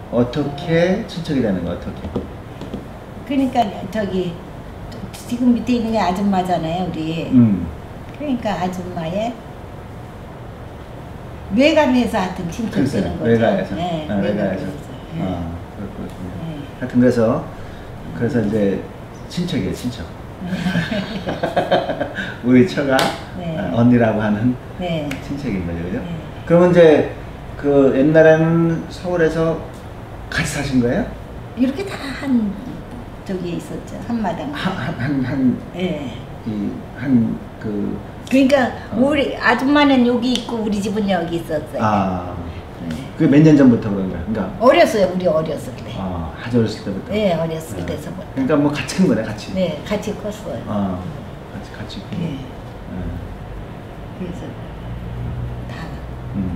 어떻게 친척이 되는 거 어떻게? 그러니까 저기 지금 밑에 있는 게 아줌마잖아요, 우리. 그러니까 아줌마의 외가에서 하여튼 친척되는 거죠. 외가에서. 네, 아, 외가에서. 네. 아, 그렇군요. 네. 하여튼 그래서 이제 친척이에요, 친척. 우리 처가 네. 언니라고 하는 네. 친척인 거죠, 그죠? 네. 그러면 이제 그 옛날에는 서울에서 같이 사신 거예요? 이렇게 다 한 저기 있었죠, 한마당. 네. 그러니까 우리 아줌마는 여기 있고 우리 집은 여기 있었어요. 아, 네. 그게 몇 년 전부터 그런 거예요? 그러니까 어렸어요, 우리 어렸을 때. 아, 아주 어렸을 때부터. 네, 어렸을 때서부터. 그러니까 뭐 같이 큰 거네, 같이. 네, 같이 컸어요. 아, 같이 큰 거. 네. 그래서 다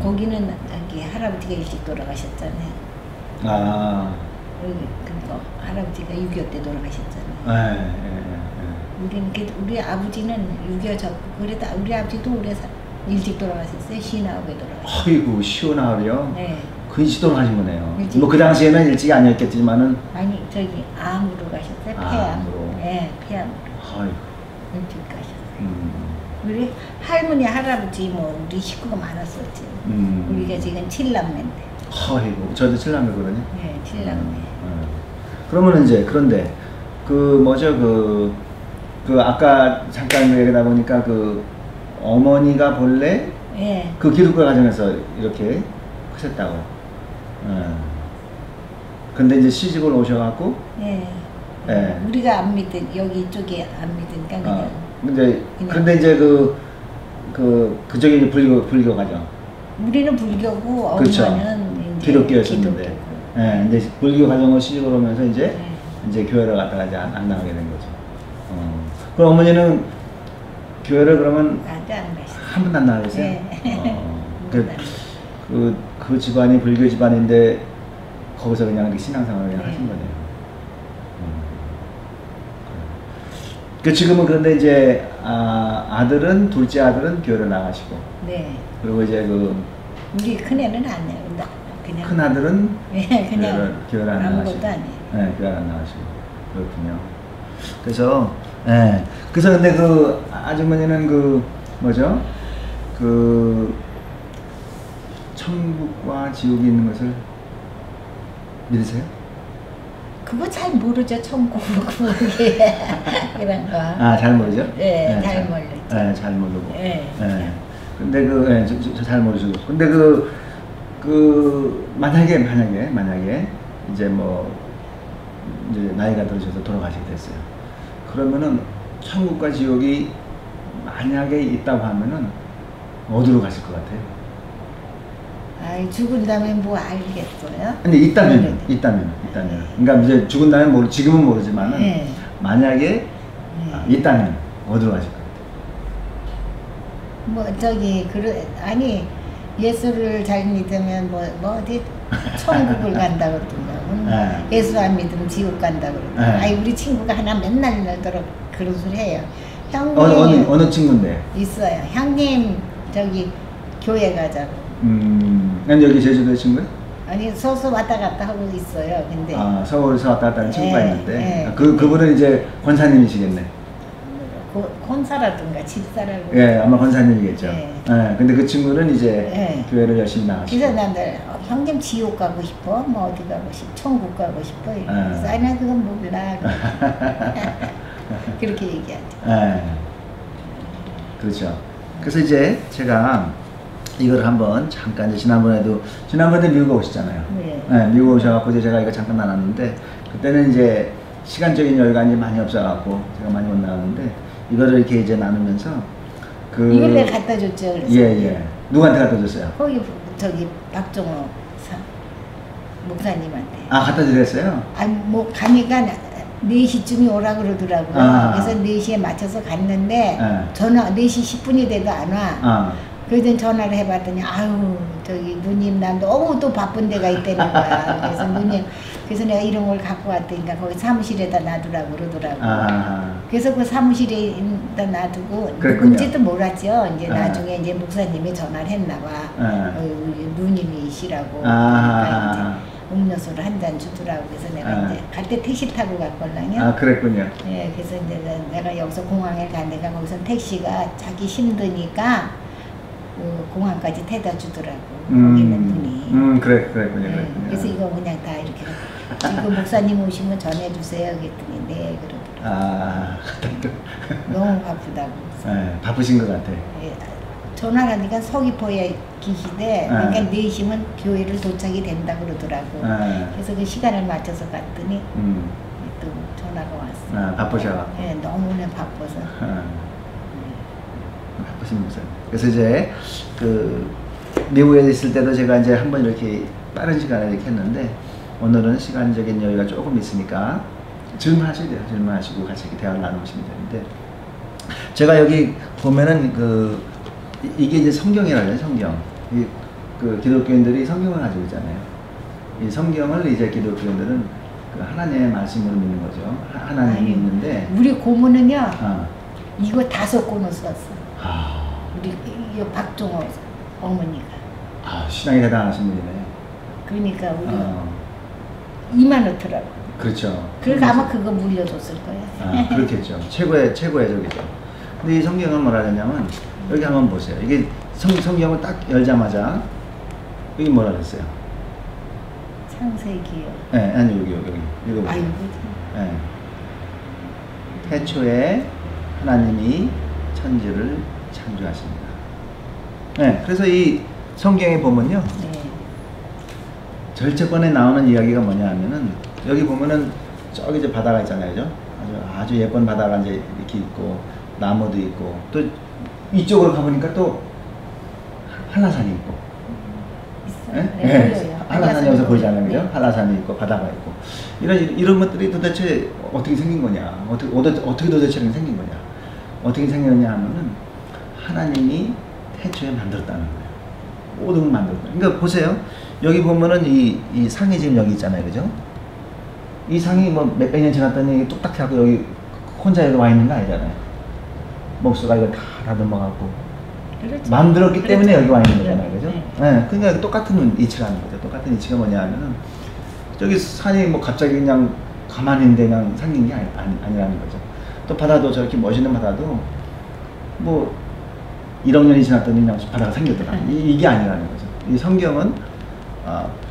거기는 저기 할아버지가 일찍 돌아가셨잖아요. 아, 여기 그거 할아버지가 6.25 때 돌아가셨잖아요. 네. 우리는 우리 아버지는 6.25 졌고 그래도 우리 아버지도 오래 일찍 돌아가셨어요. 시나하게 돌아가셨어요. 어이구 시원하고요. 네. 그 일찍 돌아가신 거네요. 일찍. 뭐 그 당시에는 일찍이 아니었겠지만은. 아니 저기 암으로 가셨어요. 폐암. 암으로. 네, 폐암으로. 아이고. 일찍 가셨어요. 우리 할머니 할아버지 뭐 우리 식구가 많았었지. 우리가 지금 7남매인데. 아이고 저도 7남매거든요. 네, 7남매. 그러면 이제 그런데 그 뭐죠 그 아까 잠깐 얘기하다 보니까 그 어머니가 본래 네. 그 기독교 가정에서 이렇게 크셨다고. 근데 이제 시집을 오셔갖고. 네. 네. 우리가 안 믿은 여기 이쪽에 안 믿으니까 그냥. 근데 이제 그쪽에 이제 불교 가정. 우리는 불교고 그렇죠. 엄마는 이제 기독교였었는데. 예, 이제 불교 가정을 시집을 오면서 이제 네. 이제 교회를 갔다가 이제 안 나가게 된 거죠. 그럼 어머니는 교회를 그러면 아직 안 가셨어요. 한 번도 안 나가셨어요? 네. 그 집안이 불교 집안인데 거기서 그냥 이렇게 신앙생활을 그냥 네. 하신 거네요. 그 지금은 그런데 이제 아들은 둘째 아들은 교회를 나가시고. 네. 그리고 이제 우리 큰애는 안 해요. 그냥 큰 아들은 네, 그냥 교회를 안 아무것도 나가시고. 안 해요. 네, 교회를 안 나가시고. 그렇군요. 그래서 그래서 근데 그 아주머니는 그 뭐죠? 그 천국과 지옥이 있는 것을 믿으세요? 그거 잘 모르죠. 천국 그게 그런 거. 아, 잘 모르죠? 네, 잘 모르죠. 네, 잘 모르고. 네. 근데 저 잘 모르시고. 근데 만약에 이제 뭐 이제 나이가 들으셔서 돌아가시게 됐어요. 그러면은 천국과 지옥이 만약에 있다고 하면은 어디로 가실 것 같아요? 아이, 죽은 다음에 뭐 알겠어요? 근데 있다면. 그러니까 이제 죽은 다음에 지금은 모르지만은 네. 만약에 있다면 어디로 가실 것 같아요? 뭐 저기 아니 예수를 잘 믿으면 뭐 어디 천국을 간다 그러더라고. 예수 안 믿으면 지옥 간다 그러더라고. 아이 우리 친구가 하나 맨날 늘도록 그런 소리 해요. 형님 어느 친구인데? 있어요. 형님 저기 교회 가자고. 여기 제주도의 친구요? 아니 서서 왔다 갔다 하고 있어요. 근데 서울에서 왔다 갔다 하는 친구가 있는데 네. 그분은 이제 권사님이시겠네. 권사라든가 집사라고. 예, 아마 권사님이겠죠. 네. 근데 그 친구는 이제 교회를 열심히 나가시고. 그래서 나들 형님 지옥 가고 싶어, 뭐 어디 가고 싶어, 천국 가고 싶어. 그래서 아니 나 그건 몰라. 그렇게 얘기하죠. 그렇죠. 그래서 이제 제가 이걸 한번 잠깐 이제 지난번에 미국 오셨잖아요. 네. 미국 오셔갖고 이제 제가 이거 잠깐 나눴는데 그때는 이제 시간적인 여유가 이제 많이 없어갖고 제가 많이 못 나왔는데 이거를 이렇게 이제 나누면서 이걸 내가 갖다 줬죠. 그래서 예. 누구한테 갖다 줬어요? 거기 저기 박종호 목사님한테. 갖다 드렸어요? 아니 뭐 가니까 4시쯤에 오라 그러더라고요. 그래서 4시에 맞춰서 갔는데 전화 4시 10분이 돼도 안 와. 그래서 전화를 해봤더니 아유 저기 누님 난 너무 또 바쁜 데가 있다는 거야. 그래서 누님 그래서 내가 이런 걸 갖고 왔다니까 거기 사무실에다 놔두라고 그러더라고. 아. 그래서 그 사무실에다 놔두고 그랬군요. 누군지도 몰랐죠. 이제 아. 나중에 이제 목사님이 전화를 했나 봐. 아. 우리 누님이시라고. 아. 그러니까 이제 음료수를 한 잔 주더라고. 그래서 내가 아. 이제 갈 때 택시 타고 갔걸랑요. 아, 그랬군요. 예, 그래서 이제 내가 여기서 공항에 가니까 거기서 택시가 자기 힘드니까 그 공항까지 태다 주더라고. 거기 있는 분이. 그랬군요. 예, 그랬군요. 그래서 이거 그냥 다 이렇게 지금 목사님 오시면 전해주세요. 그랬더니 네 그러더라고. 아. 너무 바쁘다고. 네, 바쁘신 것 같아. 예, 전화하니까 서귀포에 계시대. 그러니까 4시면 교회를 도착이 된다 그러더라고. 그래서 그 시간을 맞춰서 갔더니 또 전화가 왔어. 아, 바쁘셔. 예, 너무나 바빠서. 바쁘신 모습. 그래서 이제 그 미국에 있을 때도 제가 이제 한번 이렇게 빠른 시간에 이렇게 했는데 오늘은 시간적인 여유가 조금 있으니까 질문하셔야 돼요. 질문하시고 같이 이렇게 대화를 나누시면 되는데 제가 여기 보면은 이게 이제 성경이라요, 성경. 그 기독교인들이 성경을 가지고 있잖아요. 이 성경을 이제 기독교인들은 그 하나님의 말씀으로 믿는 거죠. 하나님이 있는데 우리 고모는요. 이거 5권을 썼어. 우리 이 박종호 어머니가. 아, 신앙이 대단하신 분이네. 그러니까 우리 이만하더라고. 그렇죠. 그러니까 아마 그거 물려줬을 거야. 아, 그렇겠죠. 최고의 저기죠. 근데 이 성경은 뭐라 그랬냐면 여기 한번 보세요. 이게 성경을 딱 열자마자 여기 뭐라 그랬어요? 창세기요. 네, 아니 여기 읽어보세요. 아이고. 네. 태초에 하나님이 천지를 창조하십니다. 네, 그래서 이 성경에 보면요. 네. 절제권에 나오는 이야기가 뭐냐 하면은 여기 보면은 저기 이제 바다가 있잖아요, 그죠? 아주 예쁜 바다가 이제 이렇게 있고 나무도 있고 또 이쪽으로 가보니까 또 한라산이 있고. 있어요. 네? 네, 네. 한라산이 여기서 보이잖아요, 그죠? 네. 한라산이 있고 바다가 있고 이런 것들이 도대체 어떻게 생긴 거냐? 어떻게 도대체 생긴 거냐? 어떻게 생겼냐 하면은 하나님이 태초에 만들었다는 거예요. 모든 걸 만들었다. 그러니까 보세요. 여기 보면은 이 상이 지금 여기 있잖아요, 그죠? 이 상이 뭐 몇백 년 지났더니 뚝딱 해갖고 여기 혼자 여기 와 있는 거 아니잖아요. 목수가 이걸 다 다듬어갖고 그렇죠. 만들었기 그렇죠. 때문에 여기 와 있는 거잖아요, 그죠? 네. 네. 그러니까 똑같은 이치라는 거죠. 똑같은 이치가 뭐냐 하면은 저기 산이 뭐 갑자기 그냥 가만히 있는데 그냥 생긴 게 아니라는 거죠. 또 바다도 저렇게 멋있는 바다도 뭐 1억 년이 지났더니 그냥 바다가 생겼더라. 이게 아니라는 거죠. 이 성경은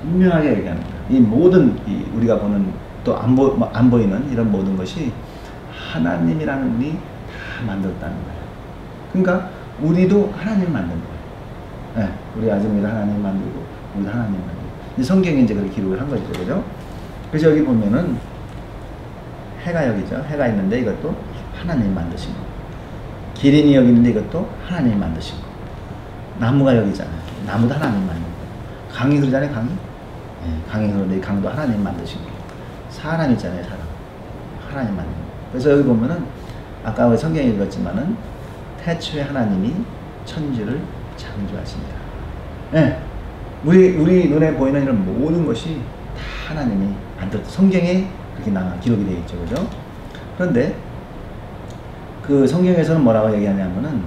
분명하게 얘기하는 거예요. 이 모든 우리가 보는 또 안 보이는 이런 모든 것이 하나님이라는 분이 다 만들었다는 거예요. 그러니까 우리도 하나님 만든 거예요. 네, 우리 아줌마도 하나님 만들고 우리도 하나님 만들고. 이 성경에 이제 그렇게 기록을 한 거죠, 그죠? 그래서 여기 보면은 해가 여기죠. 해가 있는데 이것도 하나님 만드신 거. 기린이 여기 있는데 이것도 하나님 만드신 거. 나무가 여기 있잖아요. 나무도 하나님 만든 거. 강이 흐르잖아요, 강이. 네, 강이 흐르는데 이 강도 하나님 만드신 거. 사람 있잖아요, 사람. 하나님 만든 거. 그래서 여기 보면은 아까 우리 성경에 읽었지만은 태초에 하나님이 천지를 창조하십니다. 네. 우리 눈에 보이는 이런 모든 것이 다 하나님이 만들었다. 성경에 그렇게 기록이 되어 있죠, 그죠? 그런데 그 성경에서는 뭐라고 얘기하냐면은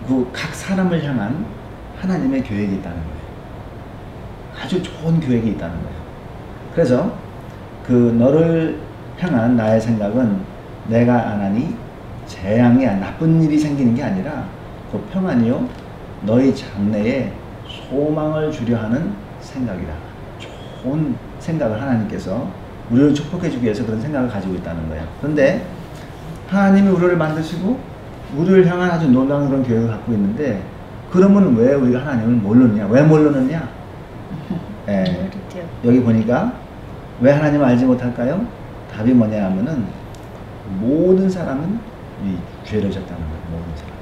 그 각 사람을 향한 하나님의 계획이 있다는 거예요. 아주 좋은 계획이 있다는 거예요. 그래서 그 너를 향한 나의 생각은 내가 안 하니 재앙이 나쁜 일이 생기는 게 아니라 그 평안이요 너희 장래에 소망을 주려 하는 생각이다. 좋은 생각을 하나님께서 우리를 축복해 주기 위해서 그런 생각을 가지고 있다는 거예요. 그런데 하나님이 우리를 만드시고 우리를 향한 아주 놀라운 그런 계획을 갖고 있는데 그러면 왜 우리가 하나님을 모르느냐? 왜 모르느냐? 예, 여기 보니까 왜 하나님을 알지 못할까요? 답이 뭐냐 하면은 모든 사람은 이 죄를 졌다는 거예요. 모든 사람.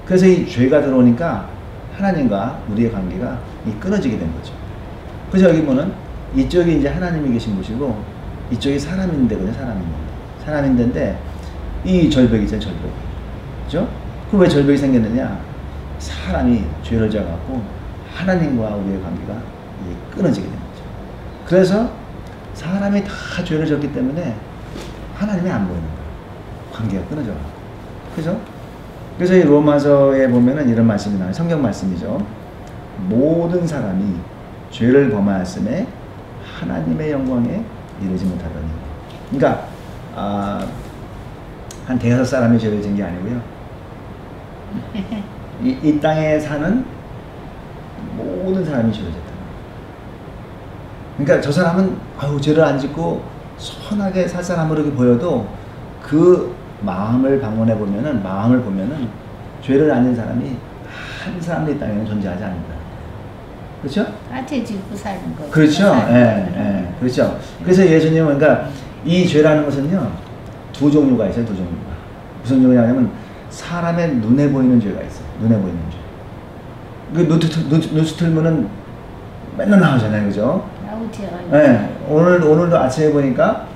그래서 이 죄가 들어오니까 하나님과 우리의 관계가 끊어지게 된 거죠. 그래서 여기 보면 이쪽이 이제 하나님이 계신 곳이고 이쪽이 사람인데거든요. 사람인데인데 이 절벽이 있잖아요. 절벽. 그죠? 그럼 왜 절벽이 생겼느냐? 사람이 죄를 져갖고 하나님과 우리의 관계가 끊어지게 된 거죠. 그래서 사람이 다 죄를 졌기 때문에 하나님이 안 보이는 거예요. 관계가 끊어져. 그죠? 그래서 이 로마서에 보면은 이런 말씀이 나와요. 성경 말씀이죠. 모든 사람이 죄를 범하였음에 하나님의 영광에 이르지 못하더니. 그러니까 한 대여섯 사람이 죄를 진 게 아니고요. 이 땅에 사는 모든 사람이 죄를 졌다. 그러니까 저 사람은 죄를 안 짓고 선하게 살 사람으로 보여도 그 마음을 방문해 보면은, 마음을 보면은 죄를 안 진 사람이 한 사람도 이 땅에는 존재하지 않는다. 그렇죠? 다 죄 짓고 사는 거. 그렇죠. 예, 그렇죠. 그래서 예수님은, 그러니까 이 죄라는 것은요, 두 종류가 있어요. 두 종류가. 무슨 종류냐면 사람의 눈에 보이는 죄가 있어요. 눈에 보이는 죄. 그 뉴스 틀면은 맨날 나오잖아요, 그죠? 나오죠. 네, 오늘도 아침에 보니까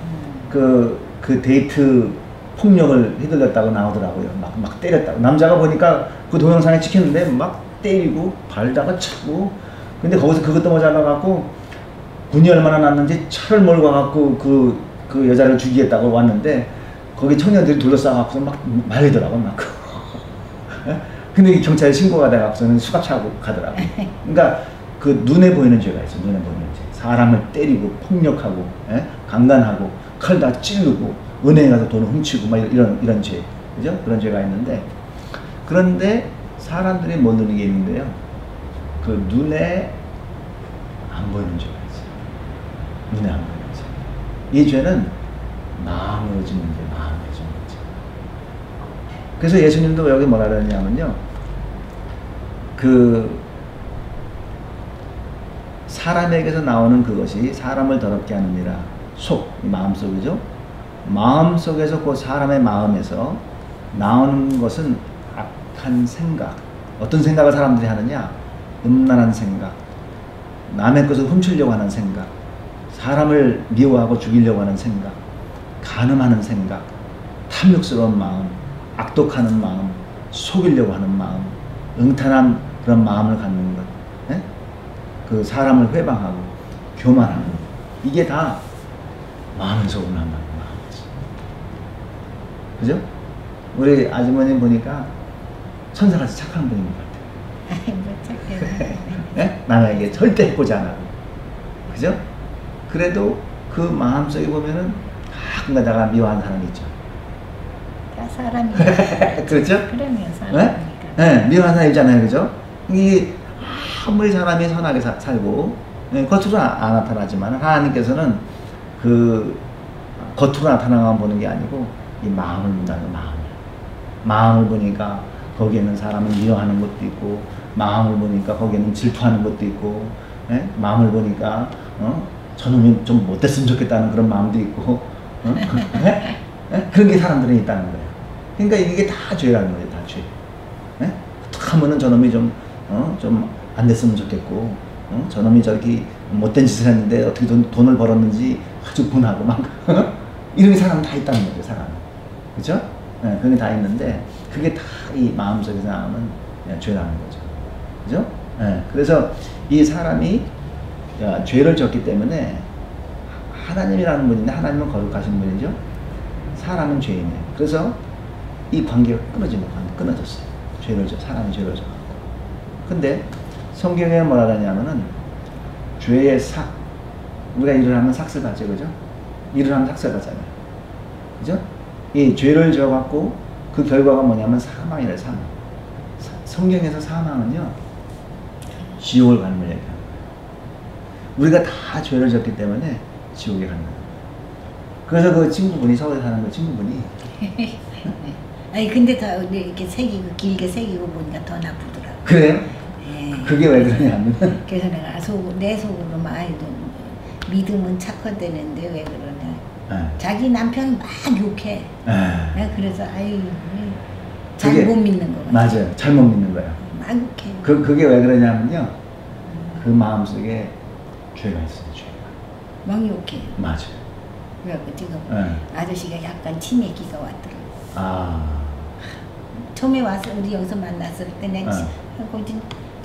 그 데이트 폭력을 휘둘렀다고 나오더라고요. 막 때렸다고. 남자가 보니까 그 동영상에 찍혔는데 막 때리고 발다가 차고. 근데 거기서 그것도 모자라갖고 군이 얼마나 났는지 차를 몰고 와갖고 그 여자를 죽이겠다고 왔는데 거기 청년들이 둘러싸갖고 막 말리더라고 막. 근데 경찰에 신고가 돼갖고서는 수갑차고 가더라고. 그러니까 그 눈에 보이는 죄가 있어. 눈에 보이는 죄. 사람을 때리고 폭력하고, 강간하고, 칼 다 찌르고, 은행에 가서 돈을 훔치고 막 이런 죄, 그죠? 그런 죄가 있는데, 그런데 사람들이 모르는 게 있는데요. 그 눈에 안 보이는 죄가 있어요. 눈에 안 보이는 죄. 이 죄는 마음으로 짓는 죄, 마음으로 짓는 죄. 그래서 예수님도 여기 뭐라 그러냐면요. 사람에게서 나오는 그것이 사람을 더럽게 하느니라. 속, 마음속이죠. 마음속에서 그 사람의 마음에서 나오는 것은 악한 생각. 어떤 생각을 사람들이 하느냐? 음란한 생각, 남의 것을 훔치려고 하는 생각, 사람을 미워하고 죽이려고 하는 생각, 간음하는 생각, 탐욕스러운 마음, 악독하는 마음, 속이려고 하는 마음, 응탄한 그런 마음을 갖는 것, 그 사람을 회방하고 교만하는 것, 이게 다 마음에서 오는 마음이지. 그죠? 우리 아주머님 보니까 천사같이 착한 분인 것 같아요. 뭐 착해. 네? 남에게 절대 해코지 안 하고. 그죠? 그래도 그 마음속에 보면은 가끔가다가 미워하는 사람이 있죠. 다 사람이니까. 그렇죠? 그러면 사람이니까. 네? 미워하는 사람 있잖아요. 그죠? 이 아무리 사람이 선하게 살고, 겉으로 안 나타나지만 하나님께서는 그 겉으로 나타나만 보는 게 아니고 이 마음을 본다는 마음을 보니까 거기에는 사람을 미워하는 것도 있고, 마음을 보니까 거기에는 질투하는 것도 있고, 마음을 보니까 저놈이 좀 못됐으면 좋겠다는 그런 마음도 있고, 그런 게 사람들은 있다는 거예요. 그러니까 이게 다 죄라는 거예요. 다 죄. 어떻게 하면은 저놈이 좀 안 됐으면 좋겠고, 저놈이 저기 못된 짓을 했는데 어떻게 돈을 벌었는지 아주 분하고 막 이런 게 사람은 다 있다는 거죠. 사람은. 그렇죠? 그런 게 다 있는데 그게 다 이 마음속에서 나오는 죄라는 거죠. 그죠? 그래서 이 사람이 죄를 졌기 때문에 하나님이라는 분인데, 하나님은 거룩하신 분이죠. 사람은 죄인이에요. 그래서 이 관계가 끊어졌어요. 사람이 죄를 져갖고. 근데 성경에 뭐라 하냐면은 죄의 우리가 일을 하면 삭슬 받죠. 그죠? 일을 하면 삭슬 받잖아요. 그죠? 이 죄를 져갖고 그 결과가 뭐냐면 사망이래요. 사망. 성경에서 사망은요, 지옥을 가는 걸 얘기합니다. 우리가 다 죄를 졌기 때문에 지옥에 가는 거예요. 그래서 그 친구분이, 서울에 사는 그 친구분이 아니 근데 더 이렇게 길게 새기고 보니까 더 나쁘더라고. 그래요? 그게 왜 그러냐면 그래서 내가 내 속으로 아이도 믿음은 착화되는데 왜 그러냐. 자기 남편 막 욕해. 내가 그래서 잘 못 믿는 거 같아. 맞아요. 잘못 믿는 거예요. 막 욕해. 그게 왜 그러냐면요, 그 마음속에 죄가 있어요. 죄가. 막 욕해. 맞아요. 그래갖고 지금 아저씨가 약간 치매기가 왔더라고. 아. 처음에 와서 우리 여기서 만났을 때 내가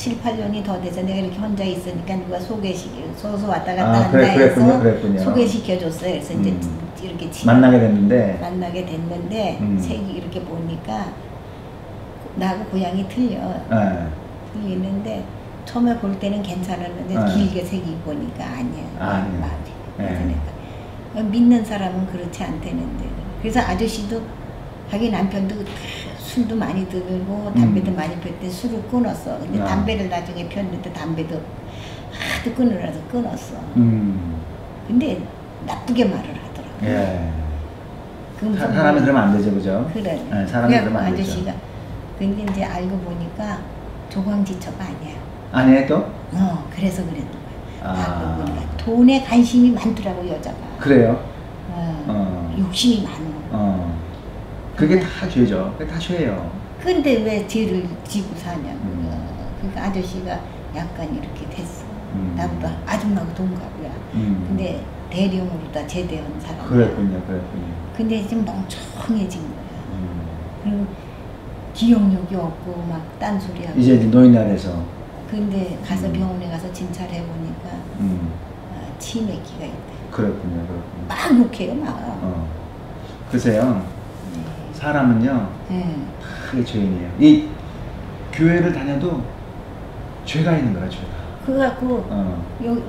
7, 8년이 더 돼서 내가 이렇게 혼자 있으니까 누가 소개시켜 왔다 갔다 한다 그랬군요, 해서 그랬군요. 소개시켜줬어요. 그래서 이제 이렇게 만나게 됐는데 만나게 됐는데 색이 이렇게 보니까 나하고 고향이 틀려. 틀리는데 처음에 볼 때는 괜찮았는데 길게 색이 보니까 아니야. 그래서 내가 믿는 사람은 그렇지 않다는데. 그래서 아저씨도 자기 남편도 술도 많이 들고 담배도 많이 폈대. 술을 끊었어. 근데 담배를 나중에 폈는데 담배도 하도 끊으라서 끊었어. 근데 나쁘게 말을 하더라고. 예. 사람이 그러면 안 되죠, 그죠? 그래. 네, 사람이 그러면 안 되죠. 아저씨가 근데 이제 알고 보니까 조광지처가 아니야. 아니에요 또? 그래서 그랬던 거야. 알고 보니까 돈에 관심이 많더라고 여자가. 그래요? 욕심이 많어. 그게 다 죄죠. 그게 다 죄예요. 근데 왜 죄를 지고 사냐고. 그러니까 아저씨가 약간 이렇게 됐어. 나보다 아줌마하고 동갑이야. 근데 대령으로 다 제대한 사람. 그랬군요. 근데 지금 멍청해진 거야. 그리고 기억력이 없고 막 딴소리하고. 이제 노인네 돼서. 근데 가서 병원에 가서 진찰해 보니까 치매기가 있대. 그렇군요. 막 욕해요, 막. 글쎄요. 사람은요. 크게 죄인이에요. 이 교회를 다녀도 죄가 있는 거야, 죄가. 그래갖고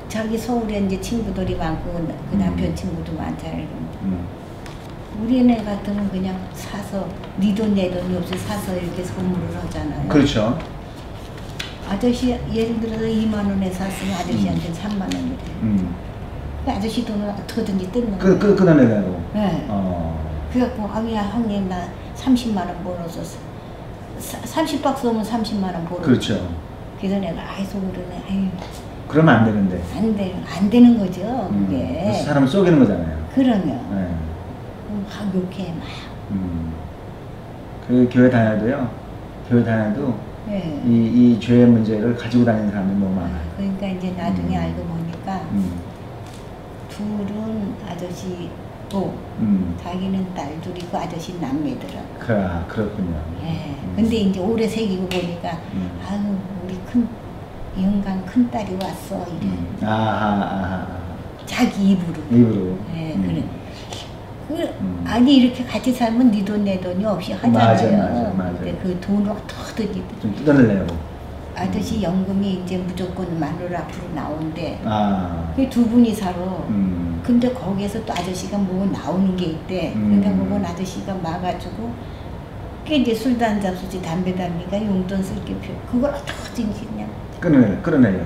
자기 서울에 이제 친구들이 많고 그 남편 친구도 많잖아요. 우리네 같으면 그냥 사서 네 돈 내 돈이 없이 사서 이렇게 선물을 하잖아요. 그렇죠. 아저씨 예를 들어서 2만 원에 샀으면 아저씨한테는 3만 원이 돼. 그 아저씨 돈을 어떻게든지 뜯는 거예요. 끊어내려고. 네. 그래갖고 아야 형님 나 30만 원 벌어서 30박스 오면 30만 원 벌어. 그렇죠. 그래서 내가 아이 속으로는 아유. 그러면 안 되는데. 안 되는 거죠. 그게. 사람을 속이는 거잖아요. 그러면. 막 욕해 막. 그 교회 다녀도요. 이 죄의 문제를 가지고 다니는 사람들이 너무 많아요. 그러니까 이제 나중에 알고 보니까 둘은 아저씨고 자기는 딸 둘이고 아저씨 남매더라고. 그렇군요. 예. 근데 이제 오래 새기고 보니까 아유 우리 영감 큰 딸이 왔어 이래. 자기 입으로. 예, 그래. 아니 이렇게 같이 살면 네 돈 내 돈이 없이 하잖아요. 맞아. 근데 그 돈을 어떻게든 좀 뜯어내려고. 아저씨 연금이 이제 무조건 마누라 앞으로 나온대. 그 두 분이 살아. 근데 거기에서 또 아저씨가 뭐 나오는 게 있대. 그러니까 그건 아저씨가 막아주고 그 이제 술도 안 잡수지 담배도 안 피니까 용돈 쓸게 표. 그걸 어떻게든 그냥 끌어내려.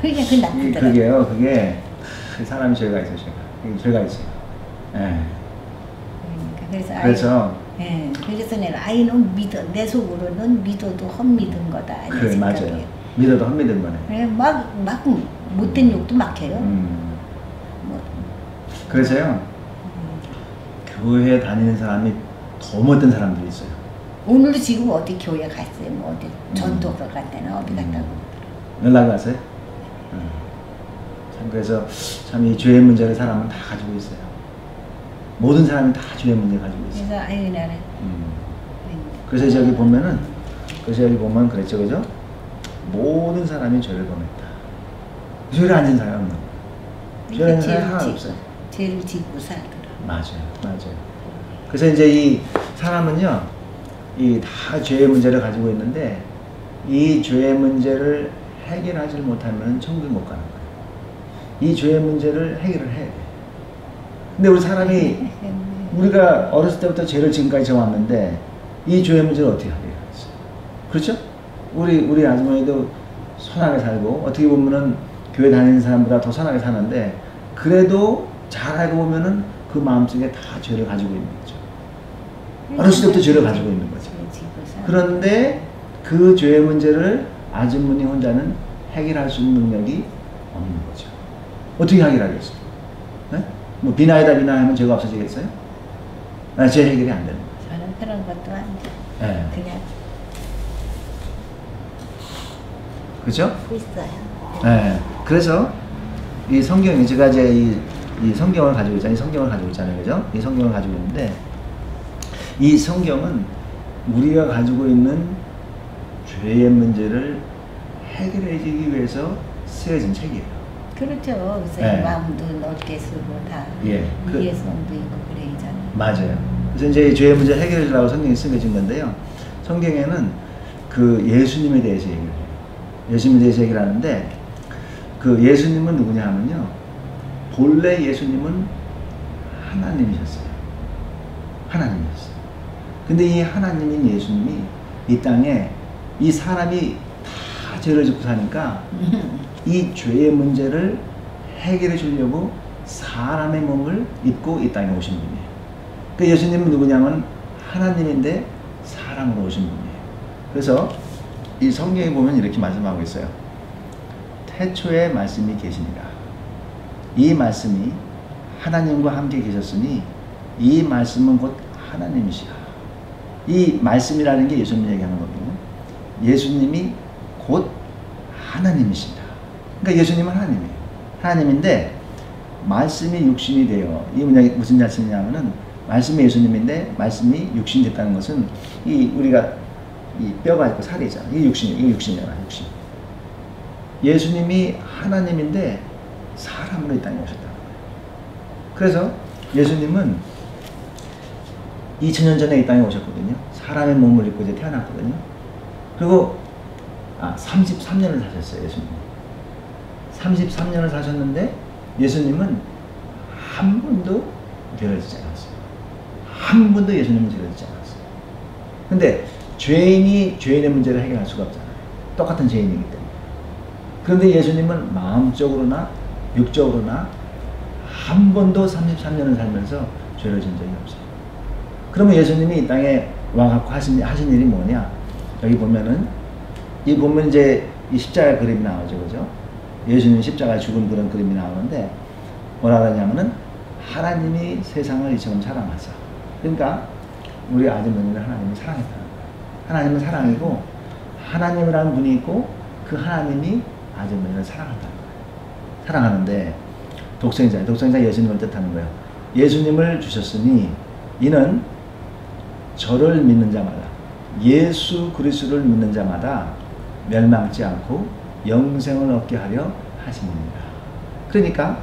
그러니까 그 나쁘더라고. 그게 사람이 죄가 있어요. 죄가 있어요. 그래서 내가 아이는 믿어 내 속으로는 믿어도 헛믿은 거다. 그래 맞아요. 믿어도 헛믿은 거네. 그래 막 못된 욕도 막 해요. 그래서요 교회 다니는 사람이 더 못된 사람들이 있어요. 오늘도 지금 어디 교회 갔어요. 뭐 어디 전도로 갔다나 어디 갔다고. 연락이 왔어요? 참 그래서 참 이 죄의 문제를 사람은 다 가지고 있어요. 모든 사람이 다 죄의 문제를 가지고 있어요. 그래서 아유 나는. 그래서 저기 보면 그랬죠, 그죠? 모든 사람이 죄를 범했다. 죄를 안 지은 사람은 죄를 지은 사람 하나 없어요. 죄를 짓고 살더라. 맞아요. 그래서 이제 이 사람은요, 이 다 죄의 문제를 가지고 있는데 이 죄의 문제를 해결하지 못하면 천국에 못 가는 거예요. 이 죄의 문제를 해결을 해야 돼. 근데 우리 사람이 우리가 어렸을 때부터 죄를 지금까지 져왔는데 이 죄의 문제를 어떻게 해결하겠어요? 그렇죠? 우리 아주머니도 선하게 살고 어떻게 보면은 교회 다니는 사람보다 더 선하게 사는데 그래도 잘 알고 보면은 그 마음속에 다 죄를 가지고 있는 거죠. 어렸을 때부터 죄를 가지고 있는 거죠. 그런데 그 죄의 문제를 아주머니 혼자는 해결할 수 있는 능력이 없는 거죠. 어떻게 해결하겠어요? 네? 뭐 비나이다 하면 죄가 없어지겠어요? 죄 해결이 안 되는 거죠. 저는 그런 것도 안 돼. 네. 그냥 그죠? 있어요. 네. 그래서 이 성경이 제가 이제 이 성경을 가지고 있잖아요. 그죠? 이 성경을 가지고 있는데 이 성경은 우리가 가지고 있는 죄의 문제를 해결해지기 위해서 쓰여진 책이에요. 그렇죠. 그래서 네. 마음도 넓게 쓰고 다 예. 이해성도 있고 그래야잖아요. 맞아요. 그래서 이제 죄의 문제 해결해 주려고 성경이 쓰여진 건데요. 성경에는 그 예수님에 대해서 얘기를 해요. 예수님에 대해서 얘기를 하는데 그 예수님은 누구냐 하면요. 본래 예수님은 하나님이셨어요. 하나님이셨어요. 근데 이 하나님인 예수님이 이 땅에 이 사람이 다 죄를 짓고 사니까 이 죄의 문제를 해결해 주려고 사람의 몸을 입고 이 땅에 오신 분이에요. 그 예수님은 누구냐면 하나님인데 사람으로 오신 분이에요. 그래서 이 성경에 보면 이렇게 말씀하고 있어요. 태초에 말씀이 계시니라. 이 말씀이 하나님과 함께 계셨으니 이 말씀은 곧 하나님이시라. 이 말씀이라는 게 예수님 얘기하는 거거든요. 예수님이 곧 하나님이시다. 그러니까 예수님은 하나님이에요. 하나님인데 말씀이 육신이 되어 이 문장이 무슨 말씀이냐면은 말씀이 예수님인데 말씀이 육신이 됐다는 것은 이 우리가 이 뼈가 있고 살이 있잖아. 이게 육신이잖아. 육신. 예수님이 하나님인데 사람으로 이 땅에 오셨다는 거예요. 그래서 예수님은 2000년 전에 이 땅에 오셨거든요. 사람의 몸을 입고 이제 태어났거든요. 그리고 33년을 사셨어요. 예수님. 33년을 사셨는데 예수님은 한 번도 죄를 짓지 않았어요. 한 번도 예수님은 죄를 짓지 않았어요. 근데 죄인이 죄인의 문제를 해결할 수가 없잖아요. 똑같은 죄인이기 때문에. 그런데 예수님은 마음적으로나 육적으로나 한 번도 33년을 살면서 죄를 진 적이 없어요. 그러면 예수님이 이 땅에 와갖고 하신 일이 뭐냐? 여기 보면은 이 보면 이제 이 십자가 그림이 나오죠, 그죠? 예수님 십자가 죽은 그런 그림이 나오는데 뭐라 그러냐면은 하나님이 세상을 이처럼 사랑하사. 그러니까 우리 아주머니를 하나님이 사랑했다는 거예요. 하나님은 사랑이고 하나님이라는 분이 있고 그 하나님이 아주머니를 사랑한다는 거예요. 사랑하는데 독생자 예수님을 뜻하는 거예요. 예수님을 주셨으니 이는 저를 믿는 자마다 예수 그리스도를 믿는 자마다 멸망치 않고 영생을 얻게 하려 하십니다. 그러니까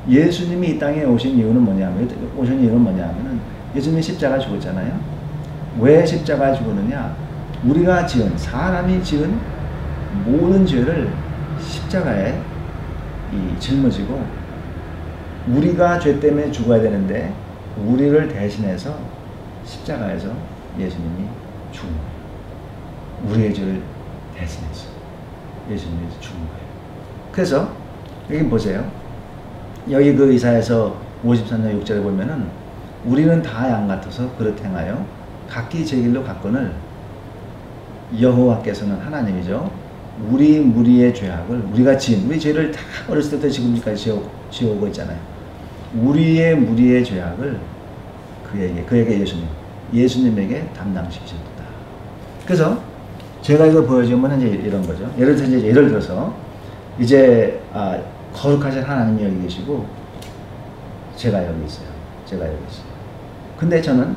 예수님이 이 땅에 오신 이유는 뭐냐면은 예수님이 십자가 죽었잖아요. 왜 십자가 죽었느냐? 우리가 지은 사람이 지은 모든 죄를 십자가에 짊어지고 우리가 죄 때문에 죽어야 되는데 우리를 대신해서 십자가에서 예수님이 죽은 거예요. 우리의 죄를 대신해서 예수님이 죽은 거예요. 그래서 여기 보세요. 여기 그 이사야서 53장 6절에 보면은 우리는 다 양 같아서 그릇 행하여 각기 제 길로 갔거늘 여호와께서는 하나님이죠. 우리 무리의 죄악을 우리가 지은 우리 죄를 다 어렸을 때부터 지금까지 지어오고 있잖아요. 우리의 무리의 죄악을 그에게 예수님에게 담당시키셨다. 그래서 제가 이걸 보여주면 이제 이런 거죠. 예를 들어서 이제 거룩하신 하나님이 여기 계시고 제가 여기 있어요. 근데 저는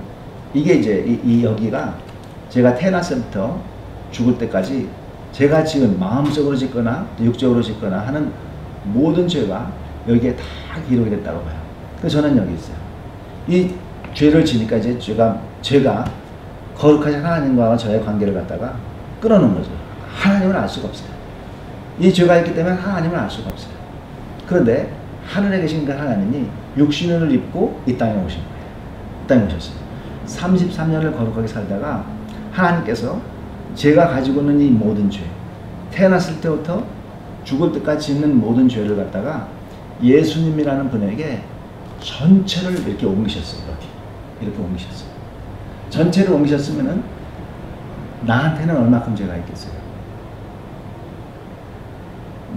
이게 이제 여기가 제가 태어났을 때부터 죽을 때까지 제가 지은 마음적으로 짓거나 육적으로 짓거나 하는 모든 죄가 여기에 다 기록이 됐다고 봐요. 그래서 저는 여기 있어요. 이 죄를 지니까 이제 제가 거룩하신 하나님과 저의 관계를 갖다가 끊어놓은 거죠. 하나님을 알 수가 없어요. 이 죄가 있기 때문에 하나님을 알 수가 없어요. 그런데 하늘에 계신 그 하나님이 육신을 입고 이 땅에 오신 거예요. 이 땅에 오셨어요. 33년을 거룩하게 살다가 하나님께서 제가 가지고 있는 이 모든 죄, 태어났을 때부터 죽을 때까지 있는 모든 죄를 갖다가 예수님이라는 분에게 전체를 이렇게 옮기셨어요. 이렇게 옮기셨어요. 전체를 옮기셨으면은 나한테는 얼마큼 죄가 있겠어요?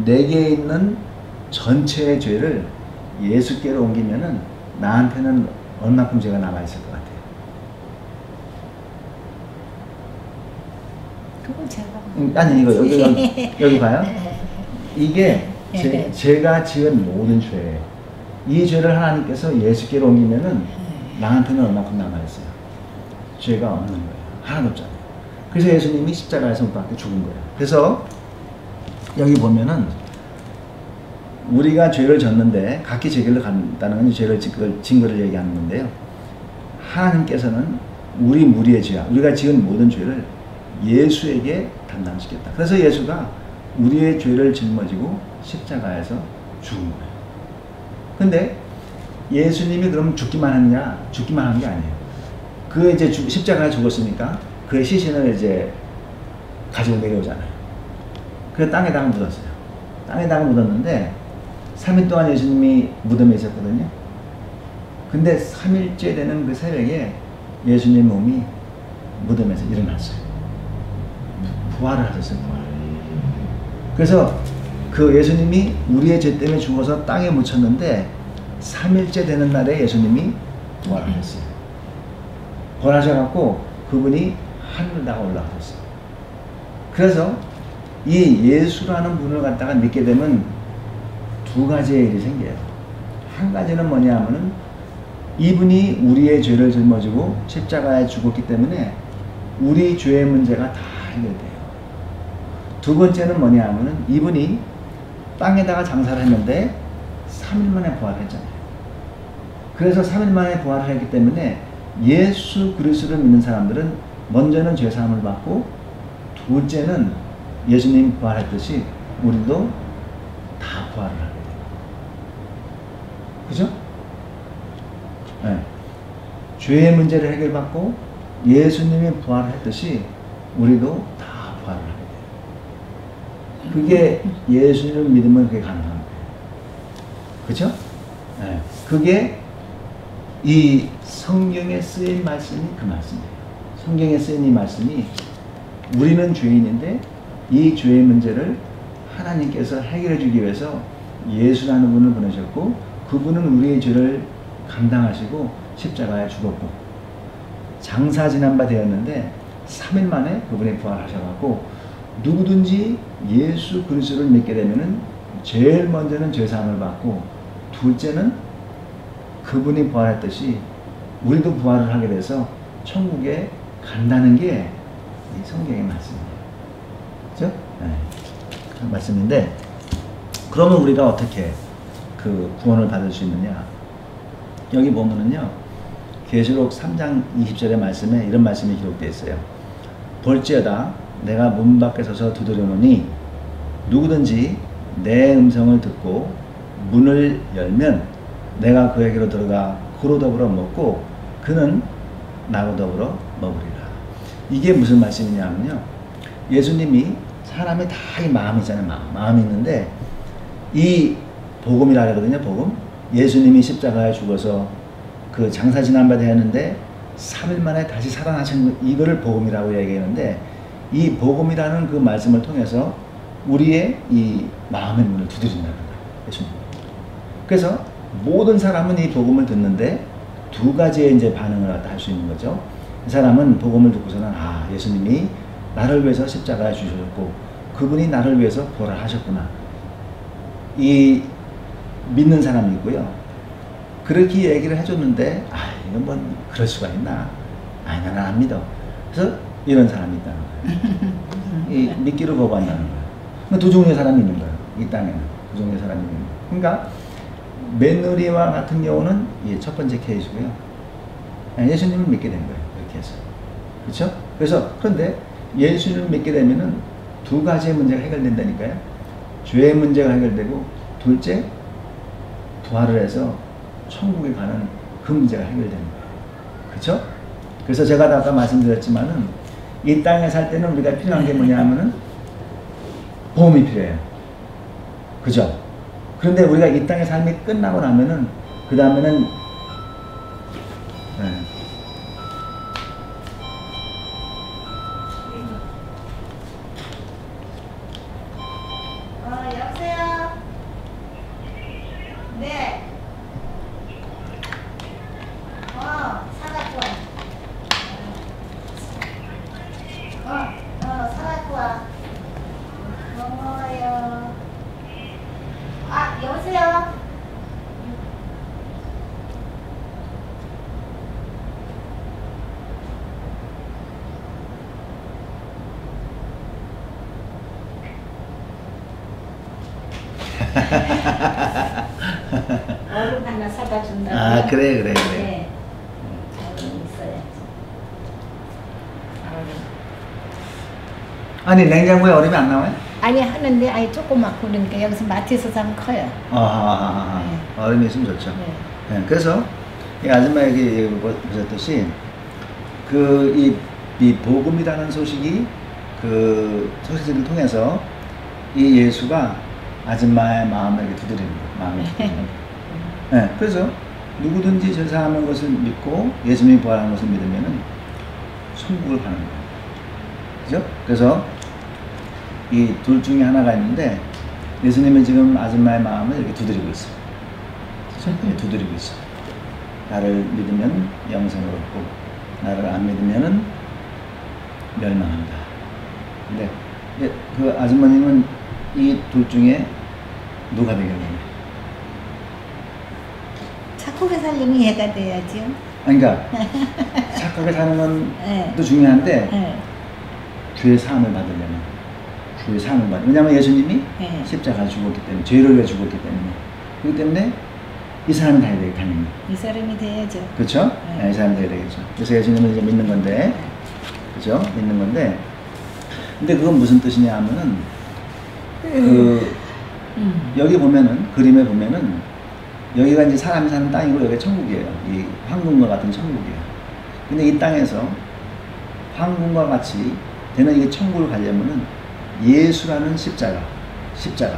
내게 있는 전체의 죄를 예수께로 옮기면은 나한테는 얼마큼 죄가 남아있을 것 같아요? 그건 제가 아니 이거 여기 봐요. 이게 제가 지은 모든 죄예요. 이 죄를 하나님께서 예수께로 옮기면은 나한테는 얼마큼 남아있어요? 죄가 없는 거예요. 하나도 없잖아요. 그래서 예수님이 십자가에서 못 박혀 죽은 거예요. 그래서 여기 보면은 우리가 죄를 졌는데 각기 제 길로 간다는 건 죄를 증거를 얘기하는 건데요. 하나님께서는 우리 무리의 죄, 우리가 지은 모든 죄를 예수에게 담당시켰다. 그래서 예수가 우리의 죄를 짊어지고 십자가에서 죽은 거예요. 근데 예수님이 그럼 죽기만 했냐? 죽기만 한 게 아니에요. 그 이제 십자가에 죽었으니까 그의 시신을 이제 가지고 내려오잖아요. 그래서 땅에다가 묻었어요. 땅에다가 묻었는데 3일 동안 예수님이 무덤에 있었거든요. 근데 3일째 되는 그 새벽에 예수님 몸이 무덤에서 일어났어요. 부활을 하셨어요. 부활을. 그래서 그 예수님이 우리의 죄 때문에 죽어서 땅에 묻혔는데 3일째 되는 날에 예수님이 부활하셨어요. 부활하셔갖고 그분이 하늘나가 올라가셨어요. 그래서 이 예수라는 분을 갖다가 믿게 되면 두 가지의 일이 생겨요. 한 가지는 뭐냐 하면은 이분이 우리의 죄를 짊어지고 십자가에 죽었기 때문에 우리 죄의 문제가 다 해결돼요. 두 번째는 뭐냐 하면은 이분이 땅에다가 장사를 했는데 3일 만에 부활했잖아요. 그래서 3일 만에 부활을 했기 때문에 예수 그리스도를 믿는 사람들은 먼저는 죄사함을 받고 둘째는 예수님 부활했듯이 우리도 다 부활을 하게 돼요. 그죠? 네. 죄의 문제를 해결받고 예수님이 부활했듯이 우리도 다 부활을 하게 돼요. 그게 예수님을 믿으면 그게 가능한 거예요. 그죠? 네. 그게 이 성경에 쓰인 말씀이 그 말씀이에요. 성경에 쓰인 이 말씀이 우리는 죄인인데 이 죄의 문제를 하나님께서 해결해 주기 위해서 예수라는 분을 보내셨고 그분은 우리의 죄를 감당하시고 십자가에 죽었고 장사 지난 바 되었는데 3일 만에 그분이 부활하셔갖고 누구든지 예수 그리스도를 믿게 되면은 제일 먼저는 죄사함을 받고 둘째는 그분이 부활했듯이 우리도 부활을 하게 돼서 천국에 간다는 게 이 성경의 말씀이에요. 그죠? 네. 그런 말씀인데 그러면 우리가 어떻게 그 구원을 받을 수 있느냐? 여기 보면은요. 계시록 3장 20절의 말씀에 이런 말씀이 기록되어 있어요. 볼지어다 내가 문 밖에 서서 두드려노니 누구든지 내 음성을 듣고 문을 열면 내가 그에게로 들어가 그로 더불어 먹고 그는 나로 더불어 먹으리라. 이게 무슨 말씀이냐면요. 예수님이 사람이 다 이 마음이 있잖아요. 마음이 있는데 이 복음이라 하거든요. 복음. 예수님이 십자가에 죽어서 그 장사 지난 바 되었는데 3일 만에 다시 살아나신 이거를 복음이라고 얘기하는데 이 복음이라는 그 말씀을 통해서 우리의 이 마음의 문을 두드린다는 거예요. 예수님. 그래서 모든 사람은 이 복음을 듣는데 두 가지의 이제 반응을 할 수 있는 거죠. 이 사람은 복음을 듣고서는 아 예수님이 나를 위해서 십자가에 주셨고 그분이 나를 위해서 부활하셨구나. 이 믿는 사람이 있고요. 그렇게 얘기를 해줬는데 아 이건 뭐 그럴 수가 있나? 아니 나는 안 믿어. 그래서 이런 사람이 있다는 거예요. 이 믿기를 거부한다는 거예요. 두 종류의 사람이 있는 거예요. 이 땅에는 두 종류의 사람이 있는 거예요. 그러니까 며느리와 같은 경우는 첫 번째 케이스고요. 예수님을 믿게 된 거예요. 이렇게 해서. 그렇죠? 그래서 그런데 예수님을 믿게 되면은 두 가지의 문제가 해결된다니까요. 죄의 문제가 해결되고 둘째 부활을 해서 천국에 가는 그 문제가 해결되는 거예요. 그렇죠? 그래서 제가 아까 말씀드렸지만은 이 땅에 살 때는 우리가 필요한 게 뭐냐 하면은 보험이 필요해요. 그죠? 그런데 우리가 이 땅의 삶이 끝나고 나면은 그 다음에는 여보세요? 네. 사갖고 와. 사갖고 와. 고마워요. 여보세요? 쓴다고요? 아, 그래. 네. 자우림 있어야지. 자우림. 아니, 냉장고에 얼음이 안 나와요? 아니 하는데 아니 조그맣고 그러니까 여기서 마트에서 사면 커요. 네. 얼음이 있으면 좋죠. 네. 네, 그래서 이 아줌마 여기 보셨듯이 이 복음이라는 소식이 그 소식을 통해서 이 예수가 아줌마의 마음을 이렇게 두드리는 거예요. 네, 그래서 누구든지 제사하는 것을 믿고 예수님이 부활하는 것을 믿으면은 천국을 가는 거예요. 그죠? 그래서 이 둘 중에 하나가 있는데 예수님은 지금 아줌마의 마음을 이렇게 두드리고 있어요. 그렇죠? 두드리고 있어요. 나를 믿으면 영생을 얻고 나를 안 믿으면은 멸망한다. 근데 그 아주머니는 이 둘 중에 누가 되겠느냐? 착하게 살려면 얘가 돼야죠. 그러니까 착하게 사는 건 네. 또 중요한데 네. 죄의 사함을 받으려면 죄의 사함을 받으려면 왜냐하면 예수님이 네. 십자가에 죽었기 때문에 죄를 위해 죽었기 때문에 그렇기 때문에 이 사람이 돼야 되겠다. 이 사람이 돼야죠. 그렇죠? 네, 이 사람이 돼야 되겠죠. 그래서 예수님을 이제 믿는 건데 그렇죠? 믿는 건데 근데 그건 무슨 뜻이냐 하면은 여기 보면은 그림에 보면은 여기가 이제 사람이 사는 땅이고 여기가 천국이에요. 이 황금과 같은 천국이에요. 근데 이 땅에서 황금과 같이 되는 이 천국을 가려면은 예수라는 십자가,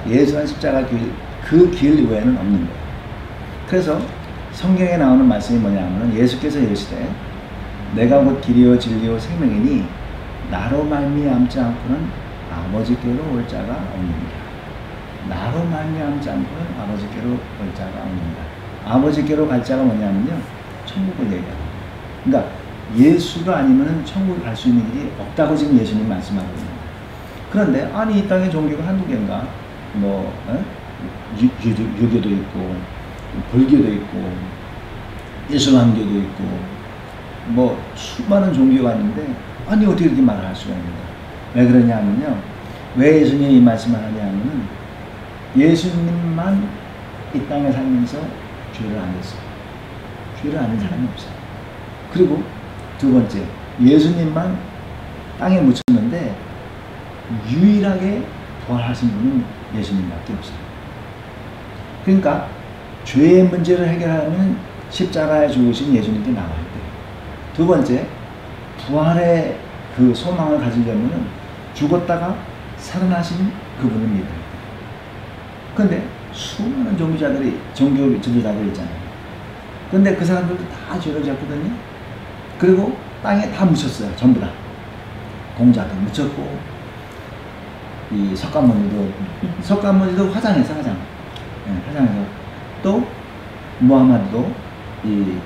예수라는 십자가 그 길 외에는 없는 거예요. 그래서 성경에 나오는 말씀이 뭐냐면은 예수께서 이르시되 내가 곧 길이요 진리요 생명이니 나로 말미암지 않고는 아버지께로 올 자가 없느니라. 나로 말미암지 않고는 아버지께로 올 자가 없느니라. 아버지께로 갈 자가 뭐냐면요 천국을 얘기하는 거예요. 그러니까 예수가 아니면은 천국을 갈 수 있는 길이 없다고 지금 예수님 말씀하고 있는 거예요. 그런데 아니 이 땅에 종교가 한두 개인가? 뭐 유교도 있고 불교도 있고 이슬람교도 있고 뭐 수많은 종교가 있는데 아니 어떻게 이렇게 말을 할 수가 있는가? 왜 그러냐면요. 왜 예수님이 이 말씀을 하냐면은 예수님만 이 땅에 살면서 죄를 안 했어요. 죄를 안 한 사람이 없어요. 그리고 두 번째 예수님만 땅에 묻혔는데 유일하게 부활하신 분은 예수님밖에 없어요. 그러니까 죄의 문제를 해결하면 십자가에 죽으신 예수님께 나와야 돼요. 두 번째 부활의 그 소망을 가지려면 죽었다가 살아나신 그분을 믿어야 돼요. 그런데 수많은 종교 지도자들이 있잖아요. 근데 그 사람들도 다 죄를 졌거든요. 그리고 땅에 다 묻혔어요. 전부 다. 공자도 묻혔고 이 석가모니도 화장해서 화장. 네, 화장해서 또 무하마드도 이